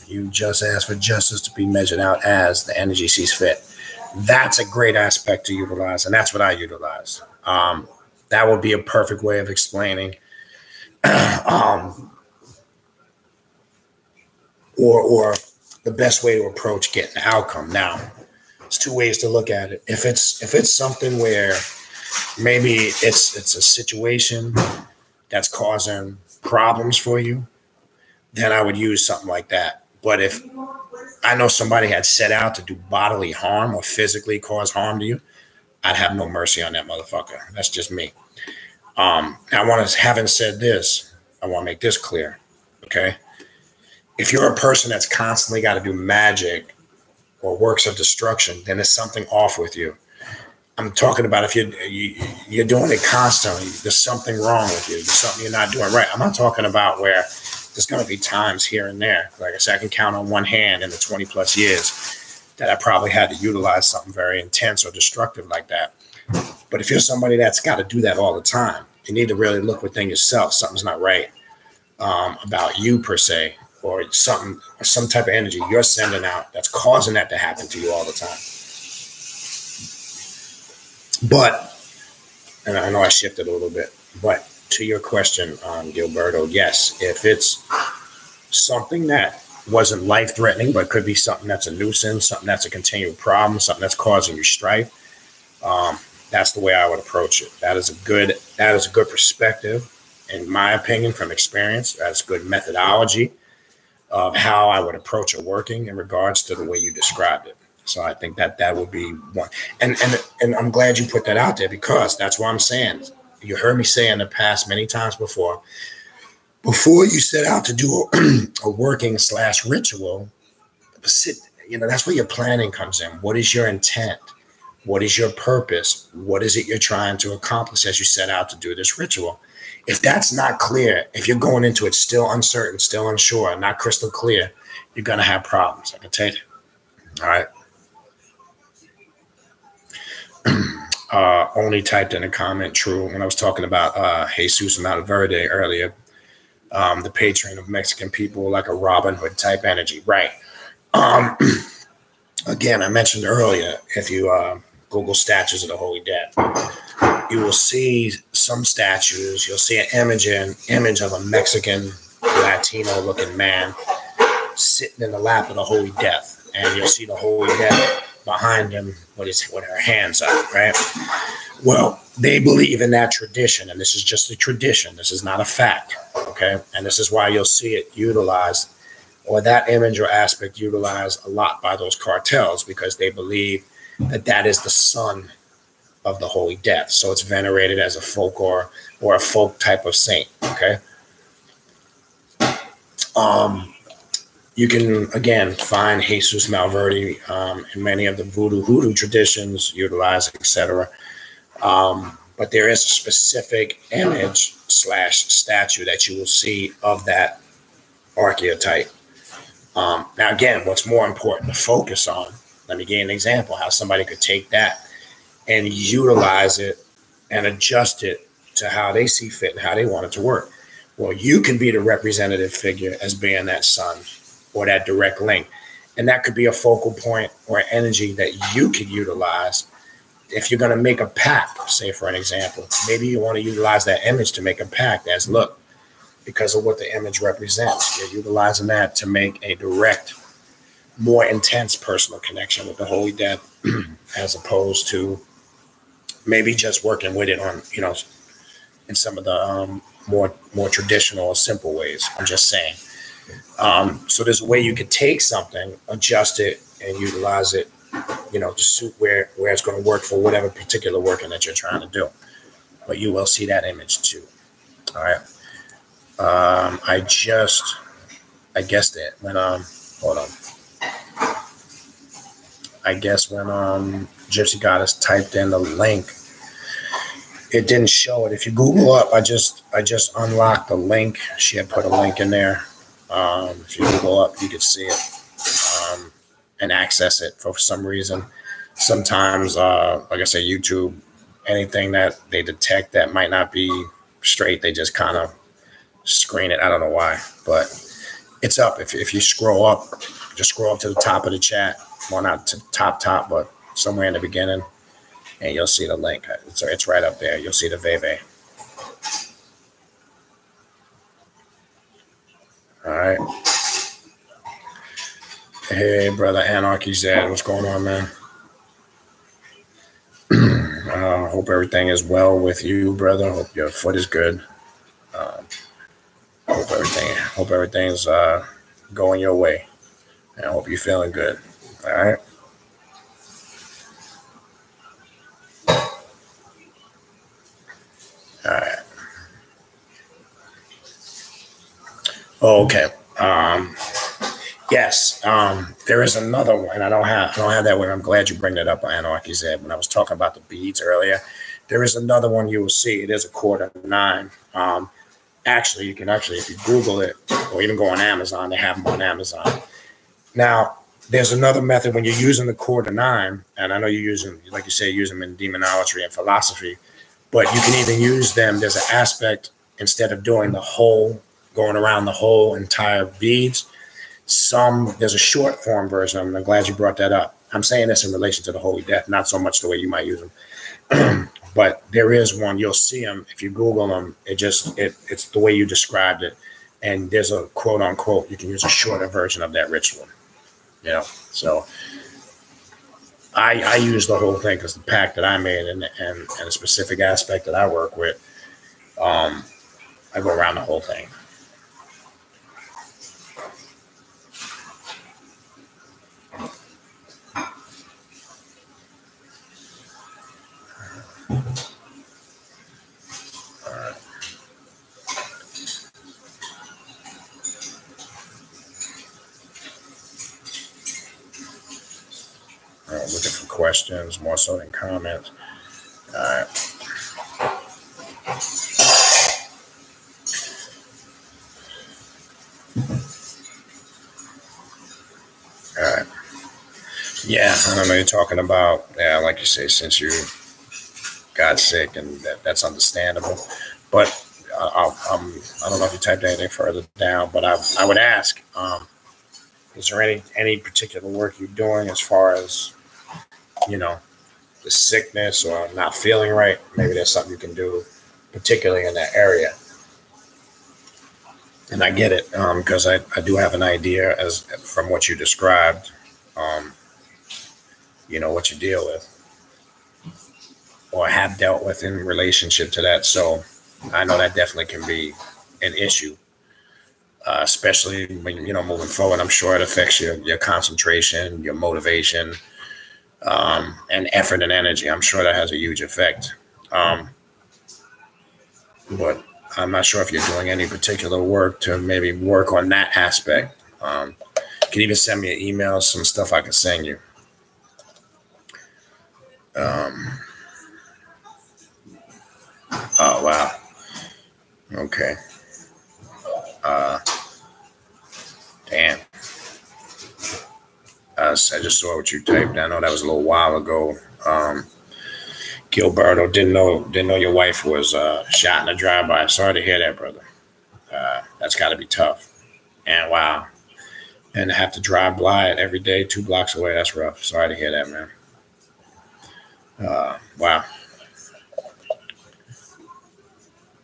you just ask for justice to be measured out as the energy sees fit? That's a great aspect to utilize, and that's what I utilize. That would be a perfect way of explaining, or the best way to approach getting the outcome. Now, there's two ways to look at it. If it's something where maybe it's a situation that's causing problems for you, then I would use something like that. But if I know somebody had set out to do bodily harm or physically cause harm to you, I'd have no mercy on that motherfucker. That's just me. Having said this, I want to make this clear, okay? If you're a person that's constantly got to do magic or works of destruction, then there's something off with you. I'm talking about if you're doing it constantly, there's something wrong with you. There's something you're not doing right. I'm not talking about where there's going to be times here and there. Like I said, I can count on one hand in the 20 plus years that I probably had to utilize something very intense or destructive like that. But if you're somebody that's got to do that all the time, you need to really look within yourself. Something's not right about you per se, or some type of energy you're sending out that's causing that to happen to you all the time. But, and I know I shifted a little bit, but to your question, Gilberto, yes, if it's something that wasn't life-threatening, but could be something that's a nuisance, something that's a continual problem, something that's causing you strife, that's the way I would approach it. That is a good perspective, in my opinion, from experience. That's good methodology of how I would approach it working in regards to the way you described it. So I think that would be one. And I'm glad you put that out there, because that's what I'm saying. You heard me say in the past many times before you set out to do a working / ritual, that's where your planning comes in. What is your intent? What is your purpose? What is it you're trying to accomplish as you set out to do this ritual? If that's not clear, if you're going into it still uncertain, still unsure, not crystal clear, you're going to have problems. I can tell you. All right. Only typed in a comment, true. When I was talking about Jesus Malverde earlier, the patron of Mexican people, like a Robin Hood type energy. Right. Again, I mentioned earlier, if you Google statues of the Holy Dead, you will see some statues. You'll see an image of a Mexican Latino looking man sitting in the lap of the Holy Death. And you'll see the Holy Death behind him with her hands up, right? Well, they believe in that tradition, and this is just a tradition. This is not a fact, okay? And this is why you'll see it utilized, or that image or aspect utilized a lot by those cartels, because they believe that that is the son of the Holy Death. So it's venerated as a folk or a folk type of saint, okay? You can, again, find Jesus Malverde in many of the voodoo traditions, utilized, etc. But there is a specific image / statue that you will see of that archetype. Now, again, what's more important to focus on, let me give you an example, how somebody could take that and utilize it and adjust it to how they see fit and how they want it to work. Well, you can be the representative figure as being that son or that direct link. And that could be a focal point or energy that you could utilize. If you're going to make a pact, say for an example, maybe you want to utilize that image to make a pact as, look, because of what the image represents, you're utilizing that to make a direct, more intense personal connection with the Holy Dead, as opposed to maybe just working with it on, in some of the more traditional or simple ways. I'm just saying. So there's a way you could take something, adjust it, and utilize it, to suit where it's going to work for whatever particular working that you're trying to do. But you will see that image too. All right. I guess that when hold on. I guess when Gypsy Goddess typed in the link, it didn't show it. If you Google up, I just unlocked the link. She had put a link in there. If you Google up, you could see it and access it for some reason. Sometimes, like I say, YouTube, anything that they detect that might not be straight, they just kind of screen it. I don't know why, but it's up. If you scroll up, just scroll up to the top of the chat. Well, not to top, but somewhere in the beginning, and you'll see the link. It's right up there. You'll see the Veve. All right. Hey, brother Anarchy Zed, what's going on, man? Hope everything is well with you, brother. Hope your foot is good. Hope everything's going your way. And I hope you're feeling good. All right. All right. Okay. Yes, there is another one. I don't have that one. I'm glad you bring that up, Anarchy Zed. When I was talking about the beads earlier, there is another one you will see. It is a quarter nine. Actually, you can actually, if you Google it or even go on Amazon, they have them on Amazon. Now, there's another method when you're using the quarter nine, and I know you're using, like you say, use them in demonology and philosophy, but you can even use them. There's an aspect instead of doing the whole, going around the whole entire beads. There's a short form version of them. I'm glad you brought that up. I'm saying this in relation to the Holy Death, not so much the way you might use them. But there is one, you'll see them if you Google them. It's the way you described it. And there's a quote unquote, you can use a shorter version of that ritual. So I use the whole thing because the pact that I made and a specific aspect that I work with, I go around the whole thing. Looking for questions more so than comments. All right. All right. Yeah, I don't know you're talking about. Yeah, like you say, since you got sick, and that's understandable. But I don't know if you typed anything further down, but I would ask, is there any particular work you're doing as far as, the sickness or not feeling right? Maybe there's something you can do, particularly in that area. And I get it, because I do have an idea as from what you described, what you deal with or have dealt with in relationship to that. So I know that definitely can be an issue, especially when, moving forward. I'm sure it affects your concentration, your motivation, and effort and energy. I'm sure that has a huge effect. But I'm not sure if you're doing any particular work to maybe work on that aspect. You can even send me an email, some stuff I can send you. Oh, wow. Okay. Damn. I just saw what you typed. I know that was a little while ago. Gilberto, didn't know your wife was shot in a drive-by. Sorry to hear that, brother. That's got to be tough. And wow. And to have to drive by it every day, 2 blocks away, that's rough. Sorry to hear that, man. Wow.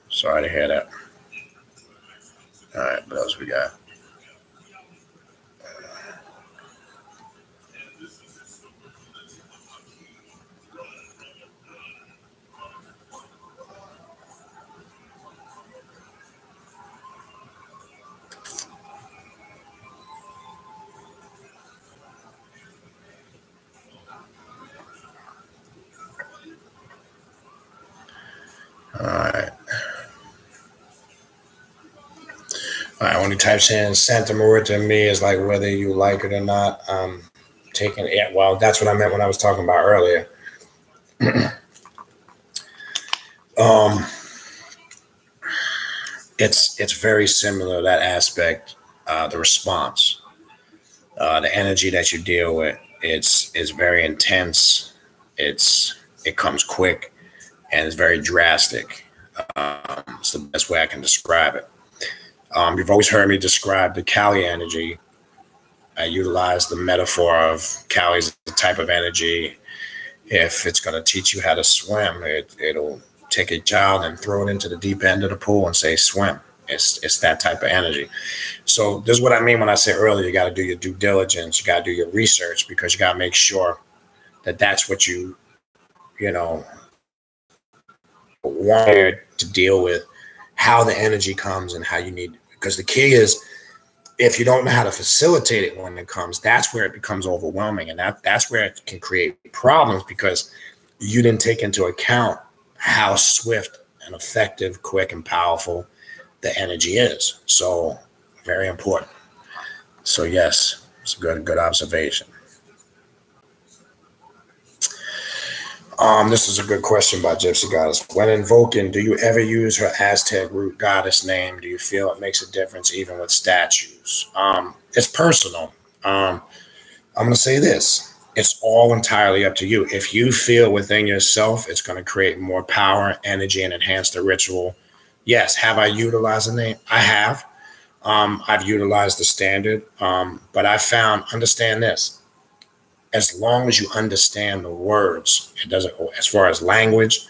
Sorry to hear that. All right, what else we got? All right. When he types in Santa Muerte to me is like whether you like it or not. Taking it. Yeah, well, that's what I meant when I was talking about earlier. It's very similar, that aspect, the response, the energy that you deal with. It's very intense. It comes quick and it's very drastic. It's the best way I can describe it. You've always heard me describe the Kali energy. I utilize the metaphor of Kali as a type of energy. If it's going to teach you how to swim, it'll take a child and throw it into the deep end of the pool and say, swim. It's that type of energy. So this is what I mean when I say earlier, you got to do your due diligence. You got to do your research, because you got to make sure that that's what you want to deal with, how the energy comes and how you need, because the key is, if you don't know how to facilitate it when it comes, that's where it becomes overwhelming. And that's where it can create problems, because you didn't take into account how swift and effective, quick and powerful the energy is. So very important. So yes, it's a good observation. This is a good question by Gypsy Goddess. When invoking, do you ever use her Aztec root goddess name? Do you feel it makes a difference even with statues? It's personal. I'm going to say this. It's all entirely up to you. If you feel within yourself it's going to create more power, energy, and enhance the ritual, yes. Have I utilized the name? I have. I've utilized the standard, but I found, understand this, as long as you understand the words, it doesn't, as far as language,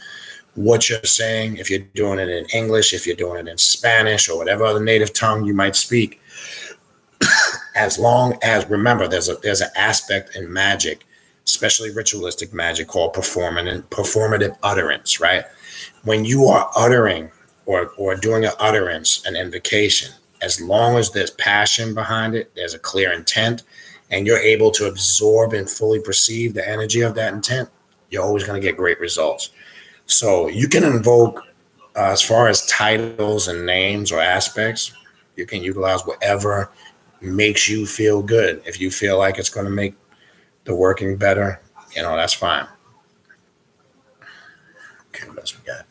what you're saying, if you're doing it in English, if you're doing it in Spanish or whatever other native tongue you might speak, as long as, remember, there's an aspect in magic, especially ritualistic magic, called performative utterance, right? When you are uttering or doing an utterance, an invocation, as long as there's passion behind it, there's a clear intent, and you're able to absorb and fully perceive the energy of that intent, you're always going to get great results. So you can invoke, as far as titles and names or aspects, you can utilize whatever makes you feel good. If you feel like it's going to make the working better, that's fine. Okay, what else we got?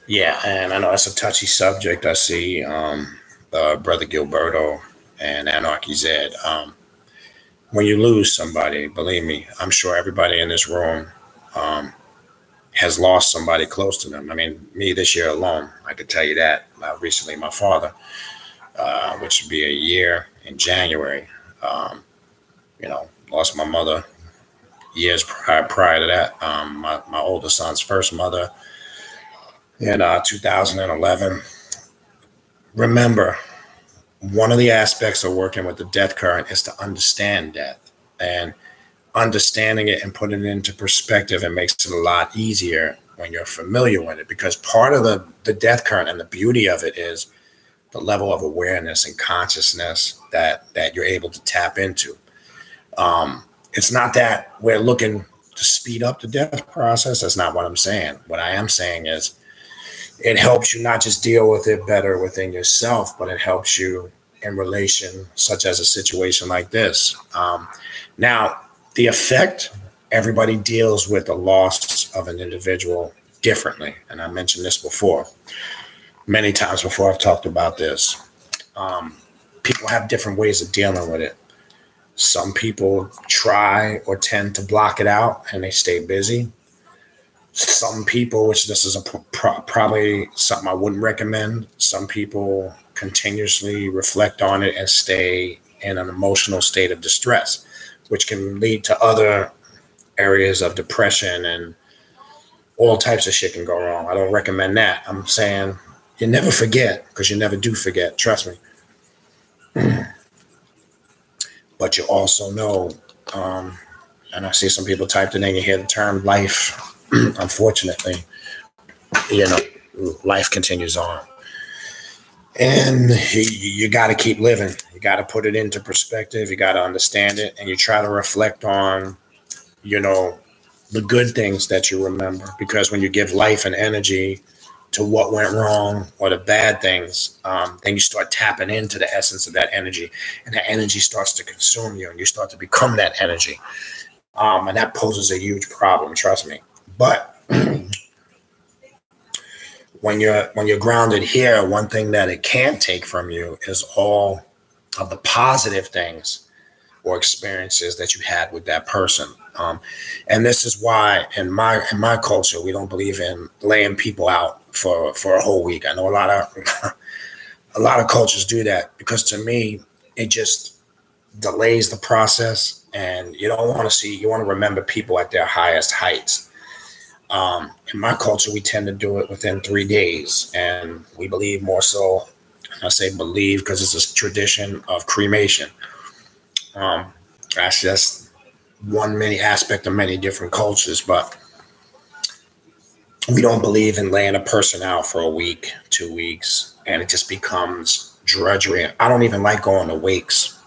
Yeah, and I know it's a touchy subject. I see Brother Gilberto and Anarchy Zed. When you lose somebody, believe me, I'm sure everybody in this room has lost somebody close to them. I mean, me this year alone, I could tell you that. Recently, my father, which would be a year in January, lost my mother years prior to that. My older son's first mother in 2011. Remember, one of the aspects of working with the death current is to understand death, and understanding it and putting it into perspective, it makes it a lot easier when you're familiar with it, because part of the death current and the beauty of it is the level of awareness and consciousness that you're able to tap into. It's not that we're looking to speed up the death process. That's not what I'm saying. What I am saying is it helps you not just deal with it better within yourself, but it helps you in relation, such as a situation like this. Now, the effect, everybody deals with the loss of an individual differently. And I mentioned this before. Many times before I've talked about this. People have different ways of dealing with it. Some people try or tend to block it out and they stay busy. Some people, which this is probably something I wouldn't recommend, some people continuously reflect on it and stay in an emotional state of distress, which can lead to other areas of depression, and all types of shit can go wrong. I don't recommend that. I'm saying you never forget, because you never do forget. Trust me. But you also know, and I see some people typed it in, you hear the term life. Unfortunately, life continues on. And you got to keep living. You got to put it into perspective. You got to understand it. And you try to reflect on, the good things that you remember. Because when you give life and energy to what went wrong or the bad things, then you start tapping into the essence of that energy. And that energy starts to consume you, and you start to become that energy. And that poses a huge problem, trust me. But when you're grounded here, one thing that it can't take from you is all of the positive things or experiences that you had with that person. And this is why in my culture, we don't believe in laying people out for a whole week. I know a lot of cultures do that, because to me, it just delays the process, and you want to remember people at their highest heights. In my culture, we tend to do it within 3 days, and we believe more so, I say believe because it's a tradition of cremation. That's just one aspect of many different cultures, but we don't believe in laying a person out for a week, 2 weeks, and it just becomes drudgery. I don't even like going to wakes,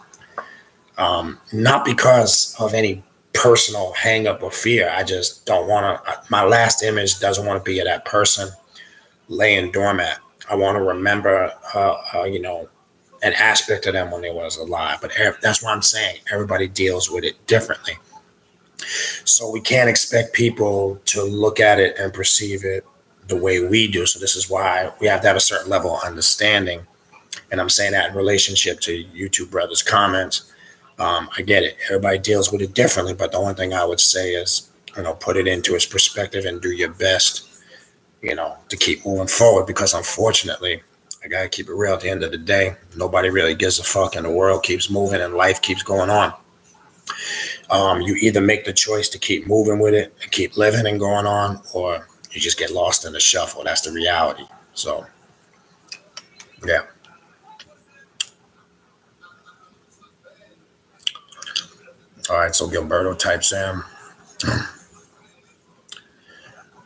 not because of any personal hang up or fear. I just don't want to, my last image doesn't want to be of that person laying doormat. I want to remember, you know, an aspect of them when they was alive. But that's what I'm saying. Everybody deals with it differently. So we can't expect people to look at it and perceive it the way we do. So this is why we have to have a certain level of understanding. And I'm saying that in relationship to you two brothers' comments. I get it. Everybody deals with it differently. But the only thing I would say is, you know, put it into its perspective and do your best, you know, to keep moving forward. Because unfortunately, I got to keep it real. At the end of the day, nobody really gives a fuck, and the world keeps moving and life keeps going on. You either make the choice to keep moving with it and keep living and going on, or you just get lost in the shuffle. That's the reality. So, yeah. All right. So Gilberto types in,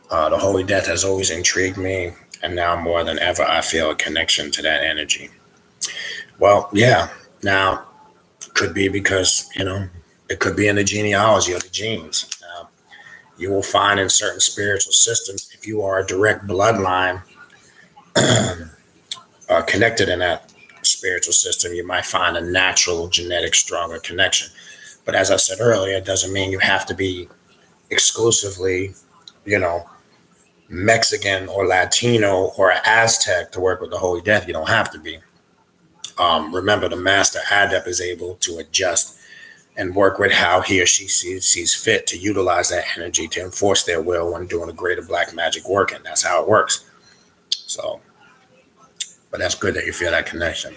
the Holy Death has always intrigued me, and now more than ever, I feel a connection to that energy. Well, yeah. Now, could be because, you know, it could be in the genealogy or the genes. You will find in certain spiritual systems, if you are a direct bloodline connected in that spiritual system, you might find a natural genetic stronger connection. But as I said earlier, it doesn't mean you have to be exclusively, you know, Mexican or Latino or Aztec to work with the Holy Death. You don't have to be. Remember, the master adept is able to adjust and work with how he or she sees fit to utilize that energy to enforce their will when doing a greater black magic work. And that's how it works. So, but that's good that you feel that connection.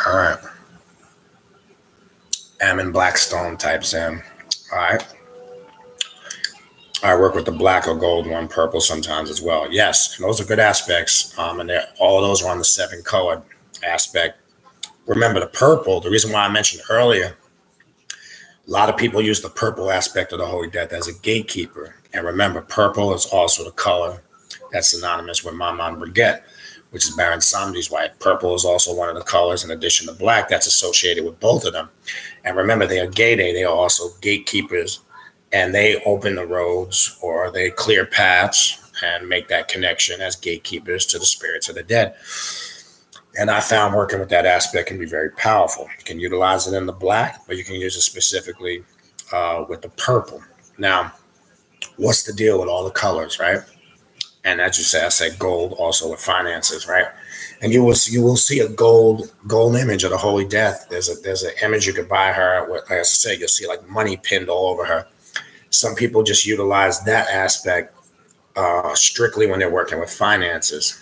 All right. Ammon Blackstone types in. All right. I work with the black or gold one, purple sometimes as well. Yes, and those are good aspects. And all of those are on the 7-colored aspect. Remember the purple, the reason why I mentioned earlier, a lot of people use the purple aspect of the Holy Death as a gatekeeper. And remember, purple is also the color that's synonymous with Maman Brigette, which is Baron Samedi's wife. Purple is also one of the colors, in addition to black, that's associated with both of them. And remember, they are gate. They are also gatekeepers, and they open the roads or they clear paths and make that connection as gatekeepers to the spirits of the dead. And I found working with that aspect can be very powerful. You can utilize it in the black, but you can use it specifically with the purple. Now, what's the deal with all the colors, right? And as you said, I said gold also with finances, right? And you will see a gold image of the Holy Death. There's an image you could buy her with, like I said, you'll see like money pinned all over her. Some people just utilize that aspect strictly when they're working with finances.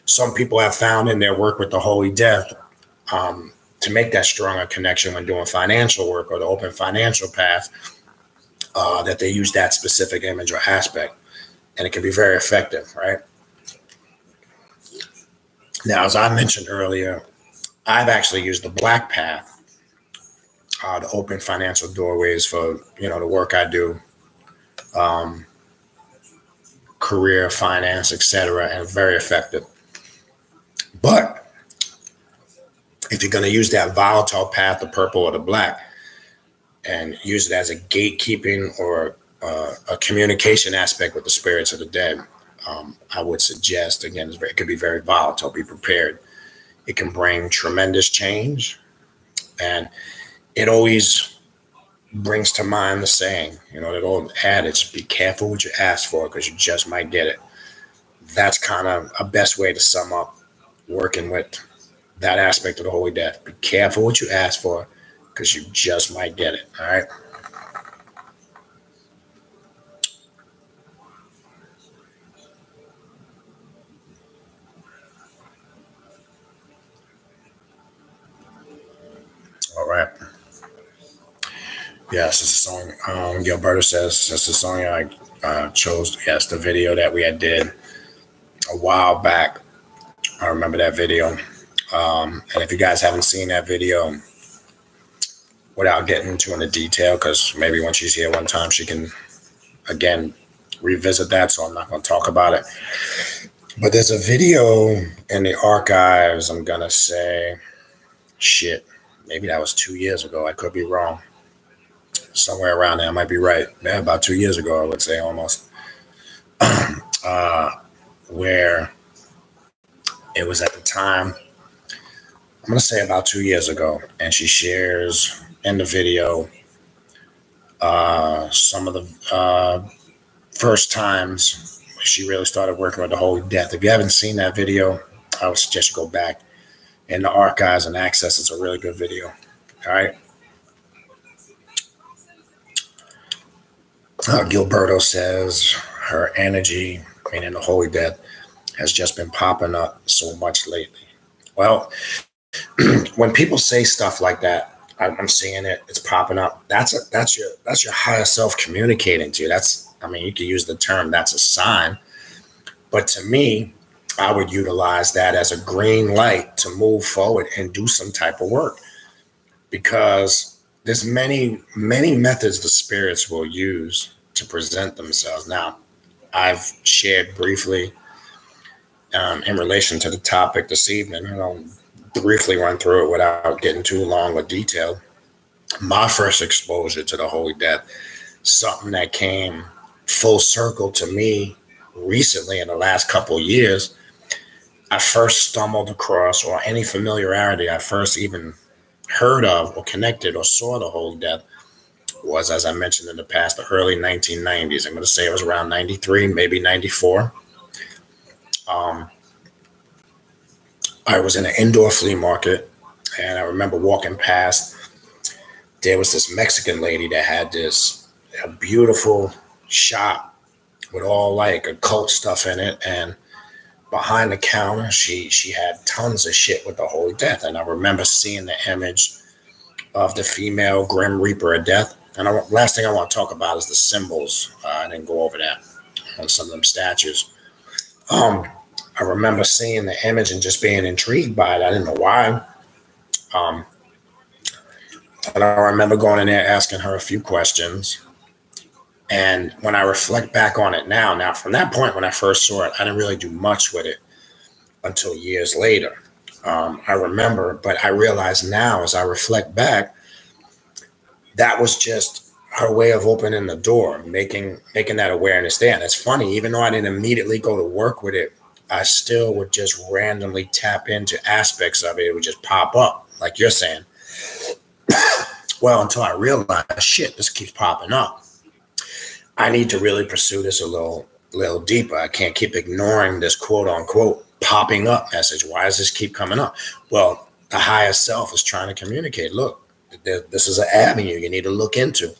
Some people have found in their work with the Holy Death to make that stronger connection when doing financial work or the open financial path, that they use that specific image or aspect. And it can be very effective, right? Now, as I mentioned earlier, I've actually used the black path to open financial doorways for, you know, the work I do, career, finance, etc., and very effective. But if you're going to use that volatile path, the purple or the black, and use it as a gatekeeping or a communication aspect with the spirits of the dead, I would suggest, again, it could be very volatile. Be prepared. It can bring tremendous change. And it always brings to mind the saying, you know, that old adage, be careful what you ask for because you just might get it. That's kind of a best way to sum up working with that aspect of the Holy Death. Be careful what you ask for because you just might get it. All right. All right. Yes, it's a song. Gilberto says it's a song I chose. Yes, the video that we had did a while back. I remember that video. And if you guys haven't seen that video, without getting into any detail, because maybe when she's here one time, she can, again, revisit that. So I'm not going to talk about it. But there's a video in the archives, I'm going to say, shit, maybe that was 2 years ago. I could be wrong. Somewhere around there, I might be right. Yeah, about 2 years ago, I would say almost. Where it was at the time, I'm going to say about 2 years ago, and she shares in the video some of the first times she really started working with the Holy Death. If you haven't seen that video, I would suggest you go back in the archives and access. It's a really good video. All right. Gilberto says her energy, meaning the Holy Death, has just been popping up so much lately. Well, when people say stuff like that, I'm seeing it. It's popping up. That's your higher self communicating to you. You can use the term. That's a sign. But to me, I would utilize that as a green light to move forward and do some type of work, because there's many methods the spirits will use to present themselves. Now, I've shared briefly in relation to the topic this evening. I'll briefly run through it without getting too long with detail. My first exposure to the Holy Death, something that came full circle to me recently in the last couple of years. I first stumbled across, or any familiarity I first even heard of or connected or saw the Holy Death was, as I mentioned in the past, the early 1990s. I'm going to say it was around 93, maybe 94. I was in an indoor flea market, and I remember walking past. There was this Mexican lady that had this beautiful shop with all like occult stuff in it, and behind the counter, she had tons of shit with the Holy Death. And I remember seeing the image of the female Grim Reaper of Death. And last thing I want to talk about is the symbols. I didn't go over that on some of them statues. I remember seeing the image and just being intrigued by it. I didn't know why. And I remember going in there asking her a few questions. And when I reflect back on it now from that point when I first saw it, I didn't really do much with it until years later. I remember, but I realize now as I reflect back, that was just her way of opening the door, making that awareness there. And it's funny, even though I didn't immediately go to work with it, I still would just randomly tap into aspects of it. It would just pop up, like you're saying. Well, until I realized, shit, this keeps popping up. I need to really pursue this a little deeper. I can't keep ignoring this quote unquote popping up message. Why does this keep coming up? Well, the higher self is trying to communicate. Look, this is an avenue you need to look into.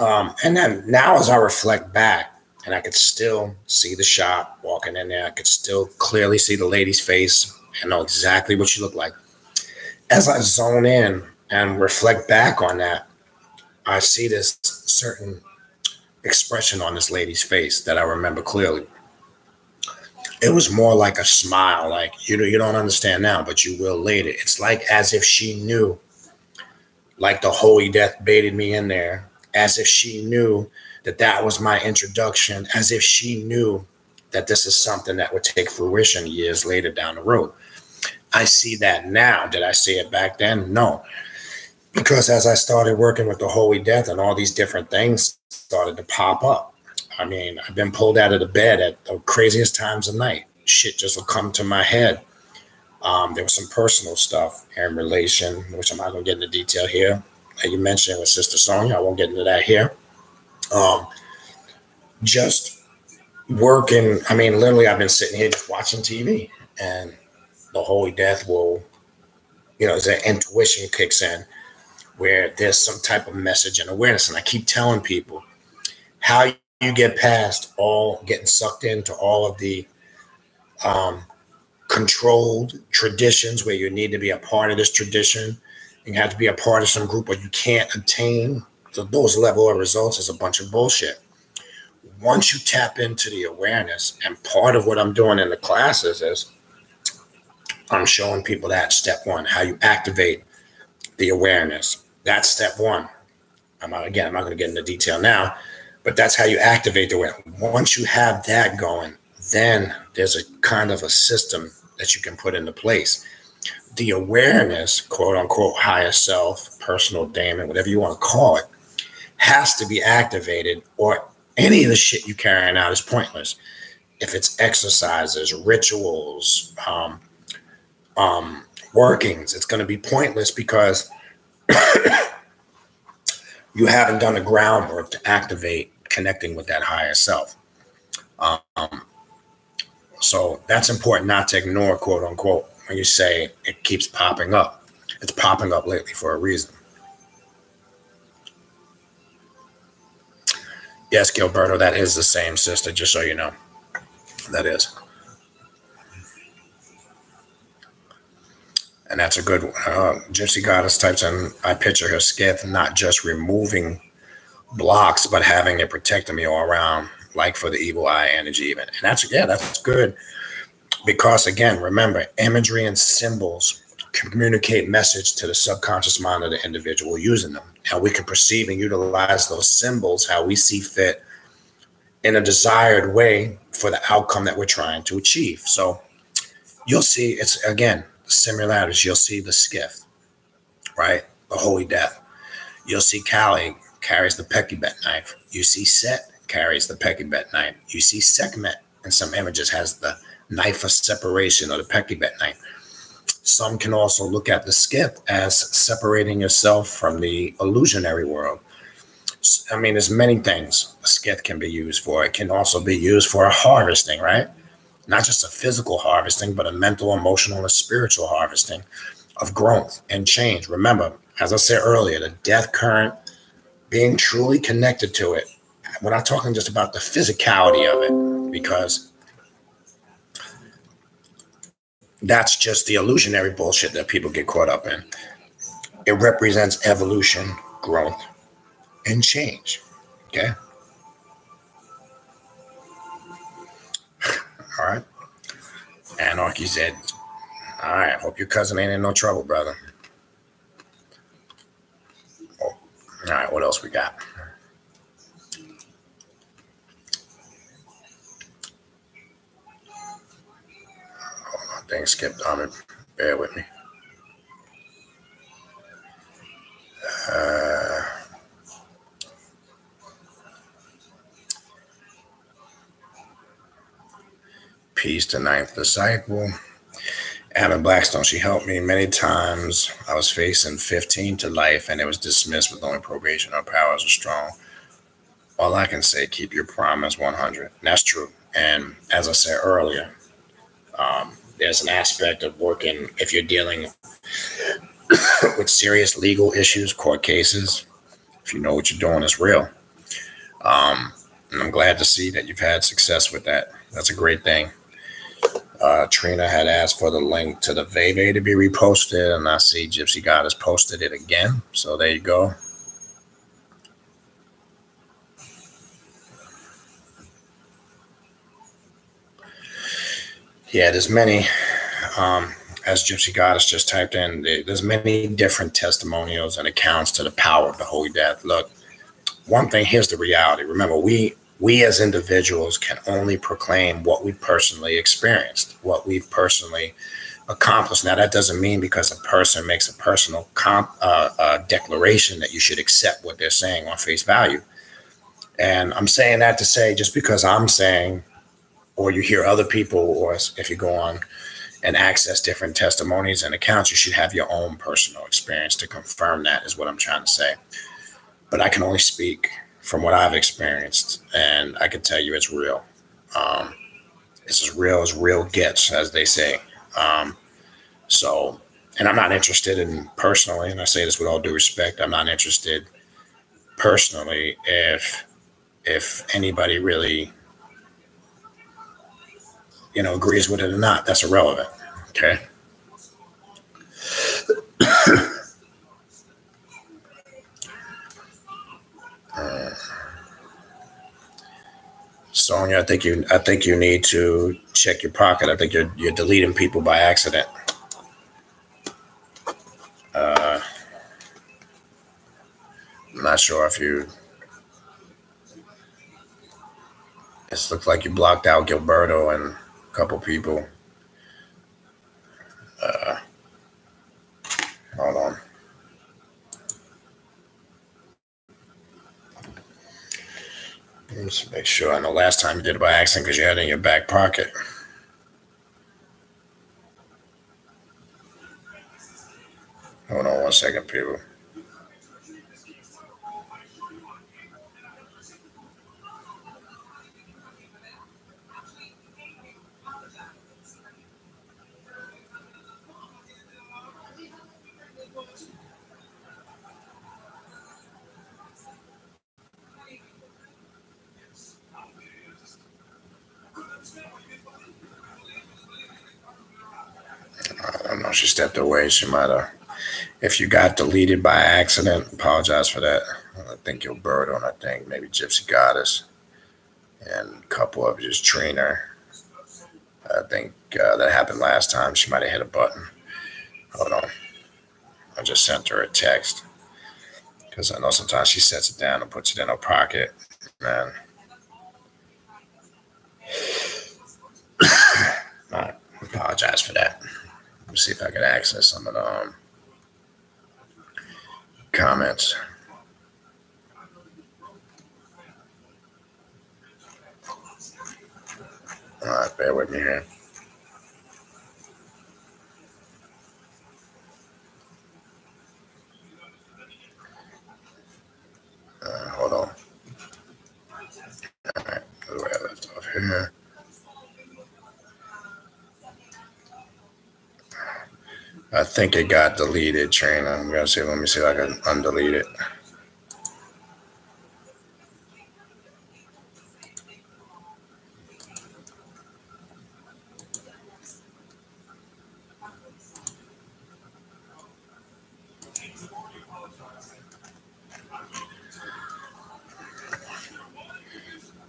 And then now as I reflect back, and I could still see the shop walking in there, I could still clearly see the lady's face and know exactly what she looked like. As I zone in and reflect back on that, I see this certain expression on this lady's face that I remember clearly. It was more like a smile, like, you don't understand now, but you will later. It's like as if she knew, like the Holy Death baited me in there, as if she knew that was my introduction, as if she knew that this is something that would take fruition years later down the road. I see that now. Did I see it back then? No. Because as I started working with the Holy Death and all these different things started to pop up. I mean, I've been pulled out of the bed at the craziest times of night. Shit just will come to my head. There was some personal stuff in relation, which I'm not going to get into detail here. Like you mentioned with Sister Sonia, I won't get into that here. Just working. I mean, literally, I've been sitting here just watching TV, and the Holy Death will, the intuition kicks in where there's some type of message and awareness. And I keep telling people how you get past all getting sucked into all of the controlled traditions where you need to be a part of this tradition. You have to be a part of some group where you can't attain those level of results is a bunch of bullshit. Once you tap into the awareness, and part of what I'm doing in the classes is I'm showing people that step one, how you activate the awareness. That's step one. I'm not going to get into detail now, but that's how you activate the awareness. Once you have that going, then there's a kind of a system that you can put into place. the awareness, quote unquote, higher self, personal daemon, whatever you want to call it, has to be activated, or any of the shit you're carrying out is pointless. If it's exercises, rituals, workings, it's going to be pointless because you haven't done the groundwork to activate connecting with that higher self. So that's important not to ignore, quote unquote, when you say it keeps popping up. It's popping up lately for a reason. Yes, Gilberto, that is the same sister, just so you know. That is. And that's a good one. Gypsy Goddess types in, I picture her skiff not just removing blocks, but having it protecting me all around, like for the evil eye energy even. And that's good. Because again, remember, imagery and symbols communicate message to the subconscious mind of the individual using them. And we can perceive and utilize those symbols how we see fit in a desired way for the outcome that we're trying to achieve. So you'll see, it's again, similarities. You'll see the skiff, right? The Holy Death. You'll see Kali carries the Pekibet knife. You see Set carries the Pekibet knife. You see Sekhmet in some images has the knife of separation or the Pekibet knife. Some can also look at the skiff as separating yourself from the illusionary world. I mean, there's many things a skiff can be used for. It can also be used for a harvesting, right? Not just a physical harvesting, but a mental, emotional, and spiritual harvesting of growth and change. Remember, as I said earlier, the death current, being truly connected to it. We're not talking just about the physicality of it, because that's just the illusionary bullshit that people get caught up in. It represents evolution, growth, and change. Okay? All right. Anarchy said, all right, hope your cousin ain't in no trouble, brother. Oh, all right, what else we got? Hold on, things skipped on me. Bear with me. Peace to Ninth Disciple. Adam Blackstone, she helped me many times. I was facing 15 to life and it was dismissed with only probation. Our powers are strong. All I can say, keep your promise 100. And that's true. And as I said earlier, there's an aspect of working, if you're dealing with serious legal issues, court cases, if you know what you're doing, it's real. And I'm glad to see that you've had success with that. That's a great thing. Trina had asked for the link to the Veve to be reposted, and I see Gypsy Goddess posted it again. So there you go. Yeah, there's many, as Gypsy Goddess just typed in, there's many different testimonials and accounts to the power of the Holy Death. Look, one thing, here's the reality. Remember, we as individuals can only proclaim what we personally experienced, what we've personally accomplished. Now, that doesn't mean because a person makes a personal declaration that you should accept what they're saying on face value. And I'm saying that to say, just because I'm saying, or you hear other people, or if you go on and access different testimonies and accounts, you should have your own personal experience to confirm that, is what I'm trying to say. But I can only speak from what I've experienced, and I can tell you it's real. It's as real gets, as they say. So, and I'm not interested in personally, and I say this with all due respect, I'm not interested personally if anybody really, agrees with it or not. That's irrelevant. Okay. Sonia, I think you need to check your pocket. I think you're deleting people by accident. I'm not sure if you. It looks like you blocked out Gilberto and a couple people. Let's make sure. I know last time you did it by accident because you had it in your back pocket. Hold on 1 second, people. I don't know. She stepped away. She might have. If you got deleted by accident, apologize for that. I think your bird on, I think, maybe Gypsy Goddess. And a couple of just trainer. I think that happened last time. She might have hit a button. Hold on. I just sent her a text. Because I know sometimes she sets it down and puts it in her pocket. Man. I apologize for that. Let me see if I can access some of the comments. All right, bear with me here. Hold on. All right, the way I left off here. I think it got deleted, trainer. I'm gonna see. Let me see if I can undelete it.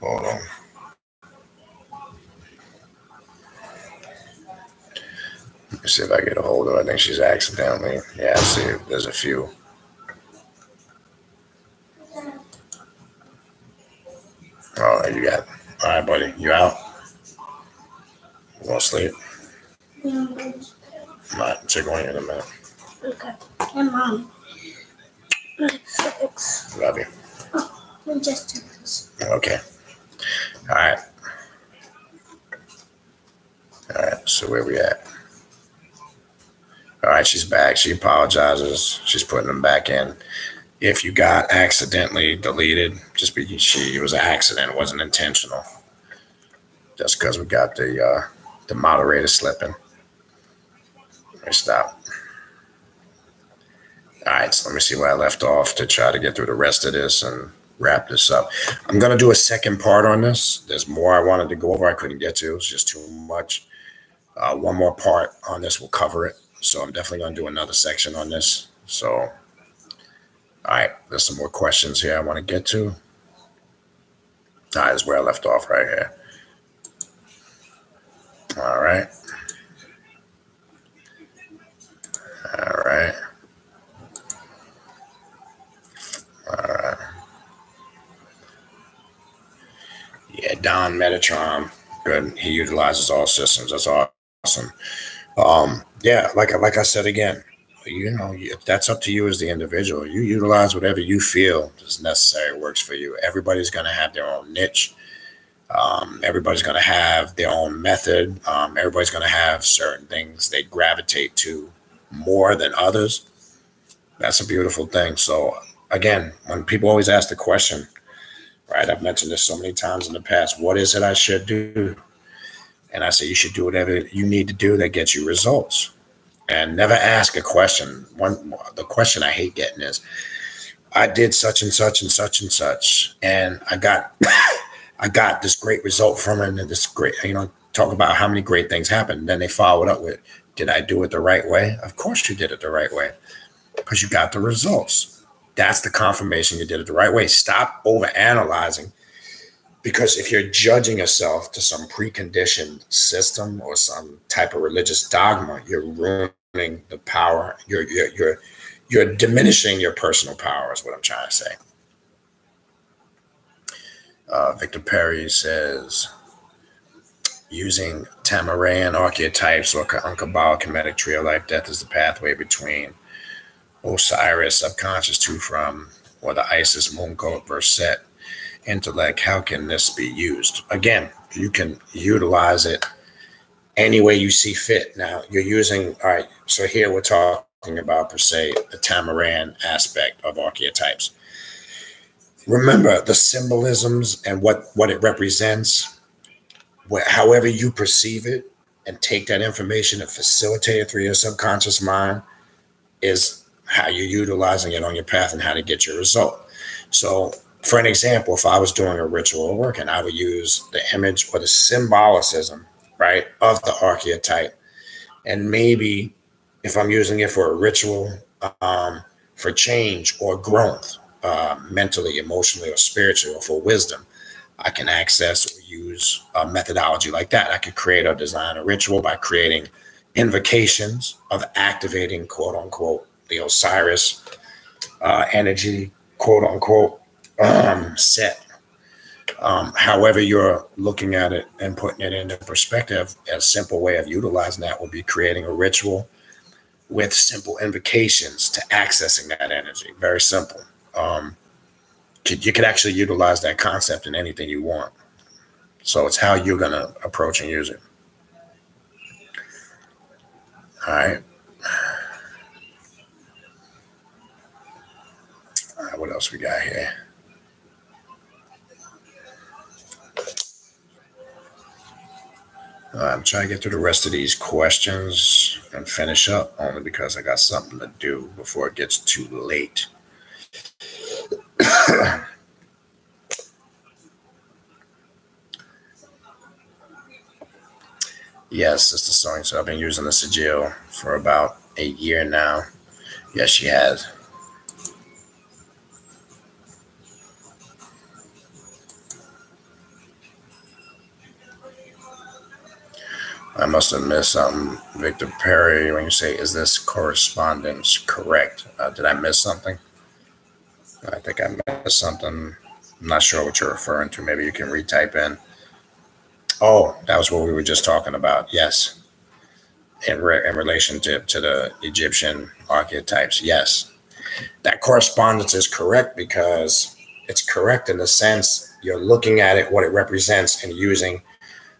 Hold on. Let me see if I get a hold of her. I think she's accidentally. Yeah, I see. There's a few. Oh, you got. All right, buddy. You out? You want to sleep? I might check on you in a minute. Okay. And Mom. Love you. Oh, just okay. All right. All right. So where we at? All right. She's back. She apologizes. She's putting them back in. If you got accidentally deleted, just because it was an accident, it wasn't intentional. Just because we got the moderator slipping. Let me stop. All right, so let me see where I left off to try to get through the rest of this and wrap this up. I'm going to do a second part on this. There's more I wanted to go over I couldn't get to. It's just too much. One more part on this will cover it. So I'm definitely going to do another section on this. So, all right, there's some more questions here I want to get to. All right, is where I left off right here. All right. All right. All right. Yeah, Don Metatron. Good. He utilizes all systems. That's awesome. Yeah, like I said again, that's up to you as the individual. You utilize whatever you feel is necessary, works for you. Everybody's going to have their own niche. Everybody's going to have their own method. Everybody's going to have certain things they gravitate to more than others. That's a beautiful thing. So again, when people always ask the question, right, I've mentioned this so many times in the past, what is it I should do? And I say you should do whatever you need to do that gets you results. And never ask a question. The question I hate getting is, I did such and such and such and such, and I got this great result from it, and this great, talk about how many great things happened. Then they follow it up with, did I do it the right way? Of course you did it the right way, because you got the results. That's the confirmation you did it the right way. Stop overanalyzing. Because if you're judging yourself to some preconditioned system or some type of religious dogma, you're ruining the power. You're diminishing your personal power is what I'm trying to say. Victor Perry says, using Tamarayan archetypes or Kabbalah Kemetic Trio Life Death is the pathway between Osiris, subconscious to from, or the Isis moon cult verse set. intellect, how can this be used? Again, you can utilize it any way you see fit. Now you're using, all right, so here we're talking about, per se, the Tamaran aspect of archetypes. Remember the symbolisms and what it represents, however you perceive it, and take that information and facilitate it through your subconscious mind is how you're utilizing it on your path and how to get your result. So, for an example, if I was doing a ritual work and I would use the image or the symbolicism, right, of the archetype, and maybe if I'm using it for a ritual for change or growth, mentally, emotionally, or spiritually, or for wisdom, I can access or use a methodology like that. I could create or design a ritual by creating invocations of activating, quote unquote, the Osiris energy, quote unquote, set. However you're looking at it and putting it into perspective, a simple way of utilizing that will be creating a ritual with simple invocations to accessing that energy. Very simple. You could actually utilize that concept in anything you want. So it's how you're going to approach and use it. All right. All right, what else we got here? I'm trying to get through the rest of these questions and finish up, only because I got something to do before it gets too late. Yes, Sister Sonia. So I've been using the sigil for about a year now. Yes, she has. I must have missed something, Victor Perry, when you say, is this correspondence correct? Did I miss something? I think I missed something. I'm not sure what you're referring to. Maybe you can retype in. Oh, that was what we were just talking about. Yes. In relation to the Egyptian archetypes. Yes. That correspondence is correct because it's correct in the sense you're looking at it, what it represents, and using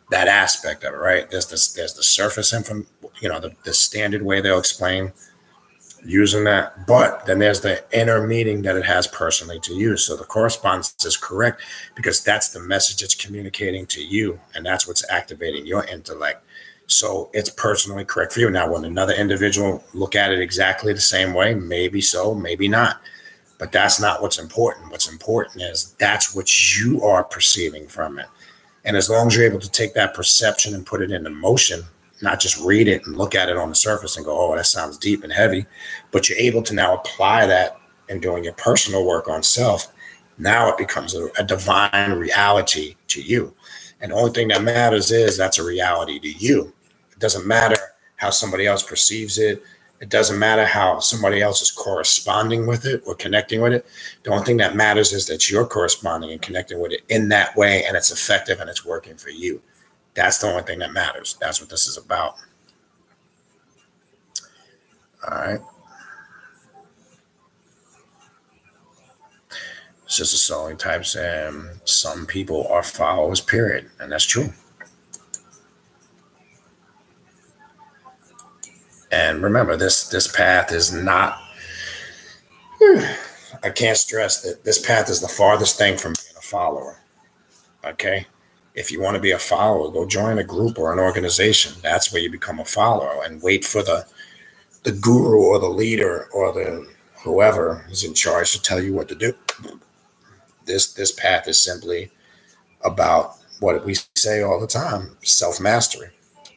that aspect of it, right? There's the surface info, the standard way they'll explain using that, but then there's the inner meaning that it has personally to you. So the correspondence is correct because that's the message it's communicating to you, and that's what's activating your intellect. So it's personally correct for you. Now, when another individual look at it exactly the same way, maybe so, maybe not. But that's not what's important. What's important is that's what you are perceiving from it. And as long as you're able to take that perception and put it into motion, not just read it and look at it on the surface and go, oh, that sounds deep and heavy, but you're able to now apply that in doing your personal work on self, now it becomes a divine reality to you. And the only thing that matters is that's a reality to you. It doesn't matter how somebody else perceives it. It doesn't matter how somebody else is corresponding with it or connecting with it. The only thing that matters is that you're corresponding and connecting with it in that way, and it's effective and it's working for you. That's the only thing that matters. That's what this is about. All right. Sister Sewing types in, some people are followers, period. And that's true. And remember, this path is not, I can't stress that this path is the farthest thing from being a follower. Okay? If you want to be a follower, go join a group or an organization. That's where you become a follower, and wait for the guru or the leader or the whoever is in charge to tell you what to do. This path is simply about what we say all the time, self-mastery.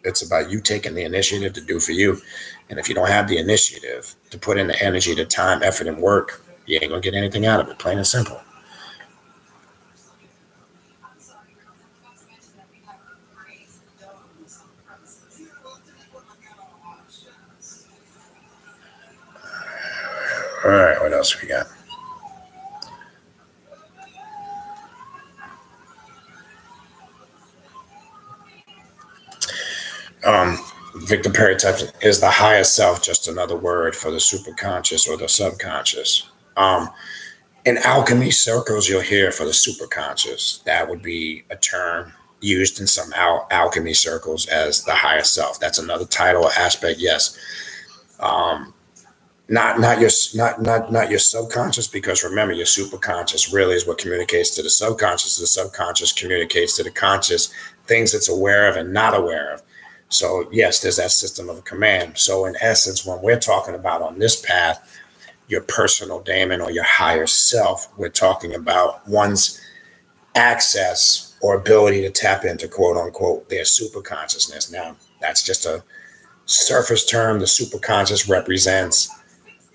It's about you taking the initiative to do for you. And if you don't have the initiative to put in the energy, the time, effort, and work, you ain't going to get anything out of it, plain and simple. All right, what else we got? Victor Perry types, is the higher self just another word for the superconscious or the subconscious? In alchemy circles, you'll hear for the superconscious. That would be a term used in some alchemy circles as the higher self. That's another title or aspect. Yes. Um, not your subconscious, because remember, your superconscious really is what communicates to the subconscious. The subconscious communicates to the conscious things it's aware of and not aware of. So yes, there's that system of command. So in essence, when we're talking about on this path, your personal daemon or your higher self, we're talking about one's access or ability to tap into, quote unquote, their super consciousness. Now, that's just a surface term. The super conscious represents,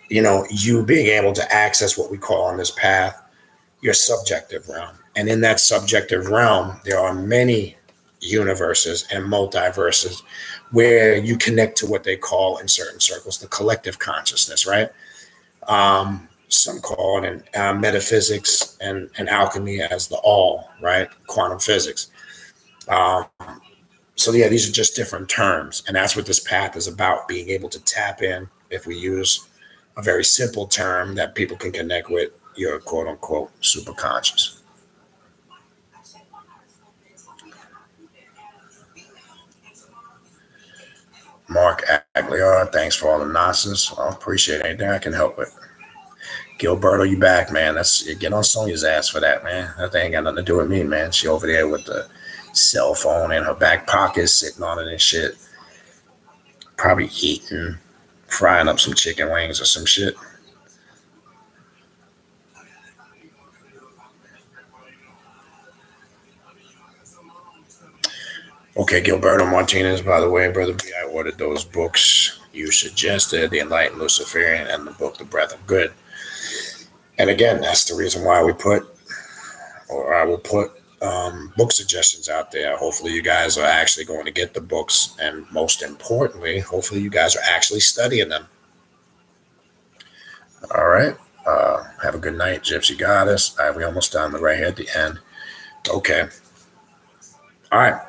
you being able to access what we call on this path your subjective realm. And in that subjective realm, there are many universes and multiverses where you connect to what they call in certain circles the collective consciousness, right? Some call it in metaphysics and alchemy as the all, right? Quantum physics. So yeah, these are just different terms. And that's what this path is about, being able to tap in, if we use a very simple term that people can connect with, your quote unquote superconscious. Mark Agliar, thanks for all the nonsense. I appreciate it. Anything I can help with. Gilberto, you back, man. Get on Sonia's ass for that, man. That thing ain't got nothing to do with me, man. She over there with the cell phone in her back pocket, sitting on it and shit. Probably eating, frying up some chicken wings or some shit. Okay, Gilberto Martinez, by the way, Brother B, I ordered those books you suggested, The Enlightened Luciferian and the book, The Breath of Good. And again, that's the reason why I will put book suggestions out there. Hopefully you guys are actually going to get the books. And most importantly, hopefully you guys are actually studying them. All right. Have a good night, Gypsy Goddess. All right, we almost done. The right here at the end. Okay. All right.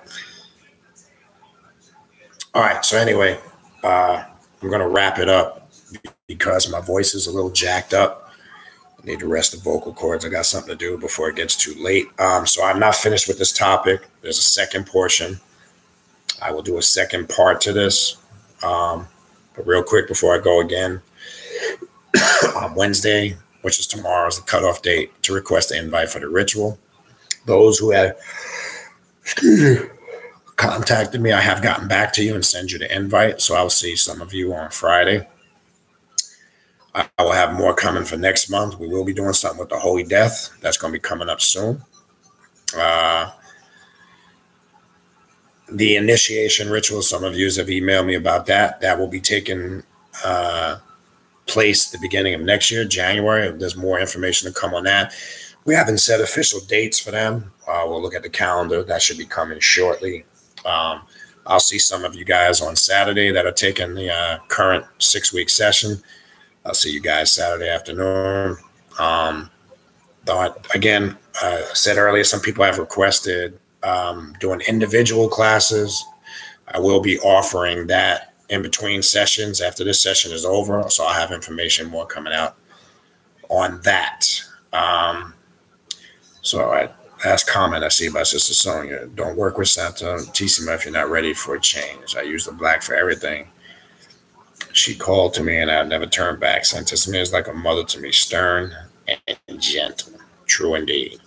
All right. So anyway, I'm going to wrap it up because my voice is a little jacked up. I need to rest the vocal cords. I got something to do before it gets too late. So I'm not finished with this topic. There's a second portion. I will do a second part to this. But real quick before I go again, Wednesday, which is tomorrow, is the cutoff date to request an invite for the ritual. Those who have contacted me, I have gotten back to you and send you the invite. So I'll see some of you on Friday. I will have more coming for next month. We will be doing something with the Holy Death. That's going to be coming up soon. The initiation ritual, some of you have emailed me about that. That will be taking place at the beginning of next year, January. There's more information to come on that. We haven't set official dates for them. We'll look at the calendar. That should be coming shortly. I'll see some of you guys on Saturday that are taking the current 6-week session. I'll see you guys Saturday afternoon. Again, I said earlier, some people have requested doing individual classes. I will be offering that in between sessions after this session is over. So I'll have information more coming out on that. Last comment I see by Sister Sonia. Don't work with Santa Tissima if you're not ready for a change. I use the black for everything. She called to me and I never turned back. Santissima is like a mother to me, stern and gentle. True indeed.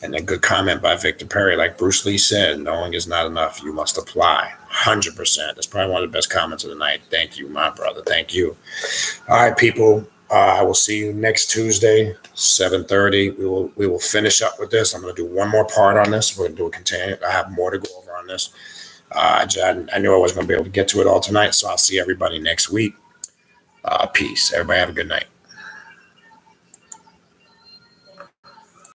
And a good comment by Victor Perry, like Bruce Lee said, knowing is not enough. You must apply. 100%. That's probably one of the best comments of the night. Thank you, my brother. Thank you. All right, people. I will see you next Tuesday, 7:30. We will finish up with this. I'm going to do one more part on this. We're going to do a container. I have more to go over on this. I knew I wasn't going to be able to get to it all tonight, so I'll see everybody next week. Peace. Everybody have a good night.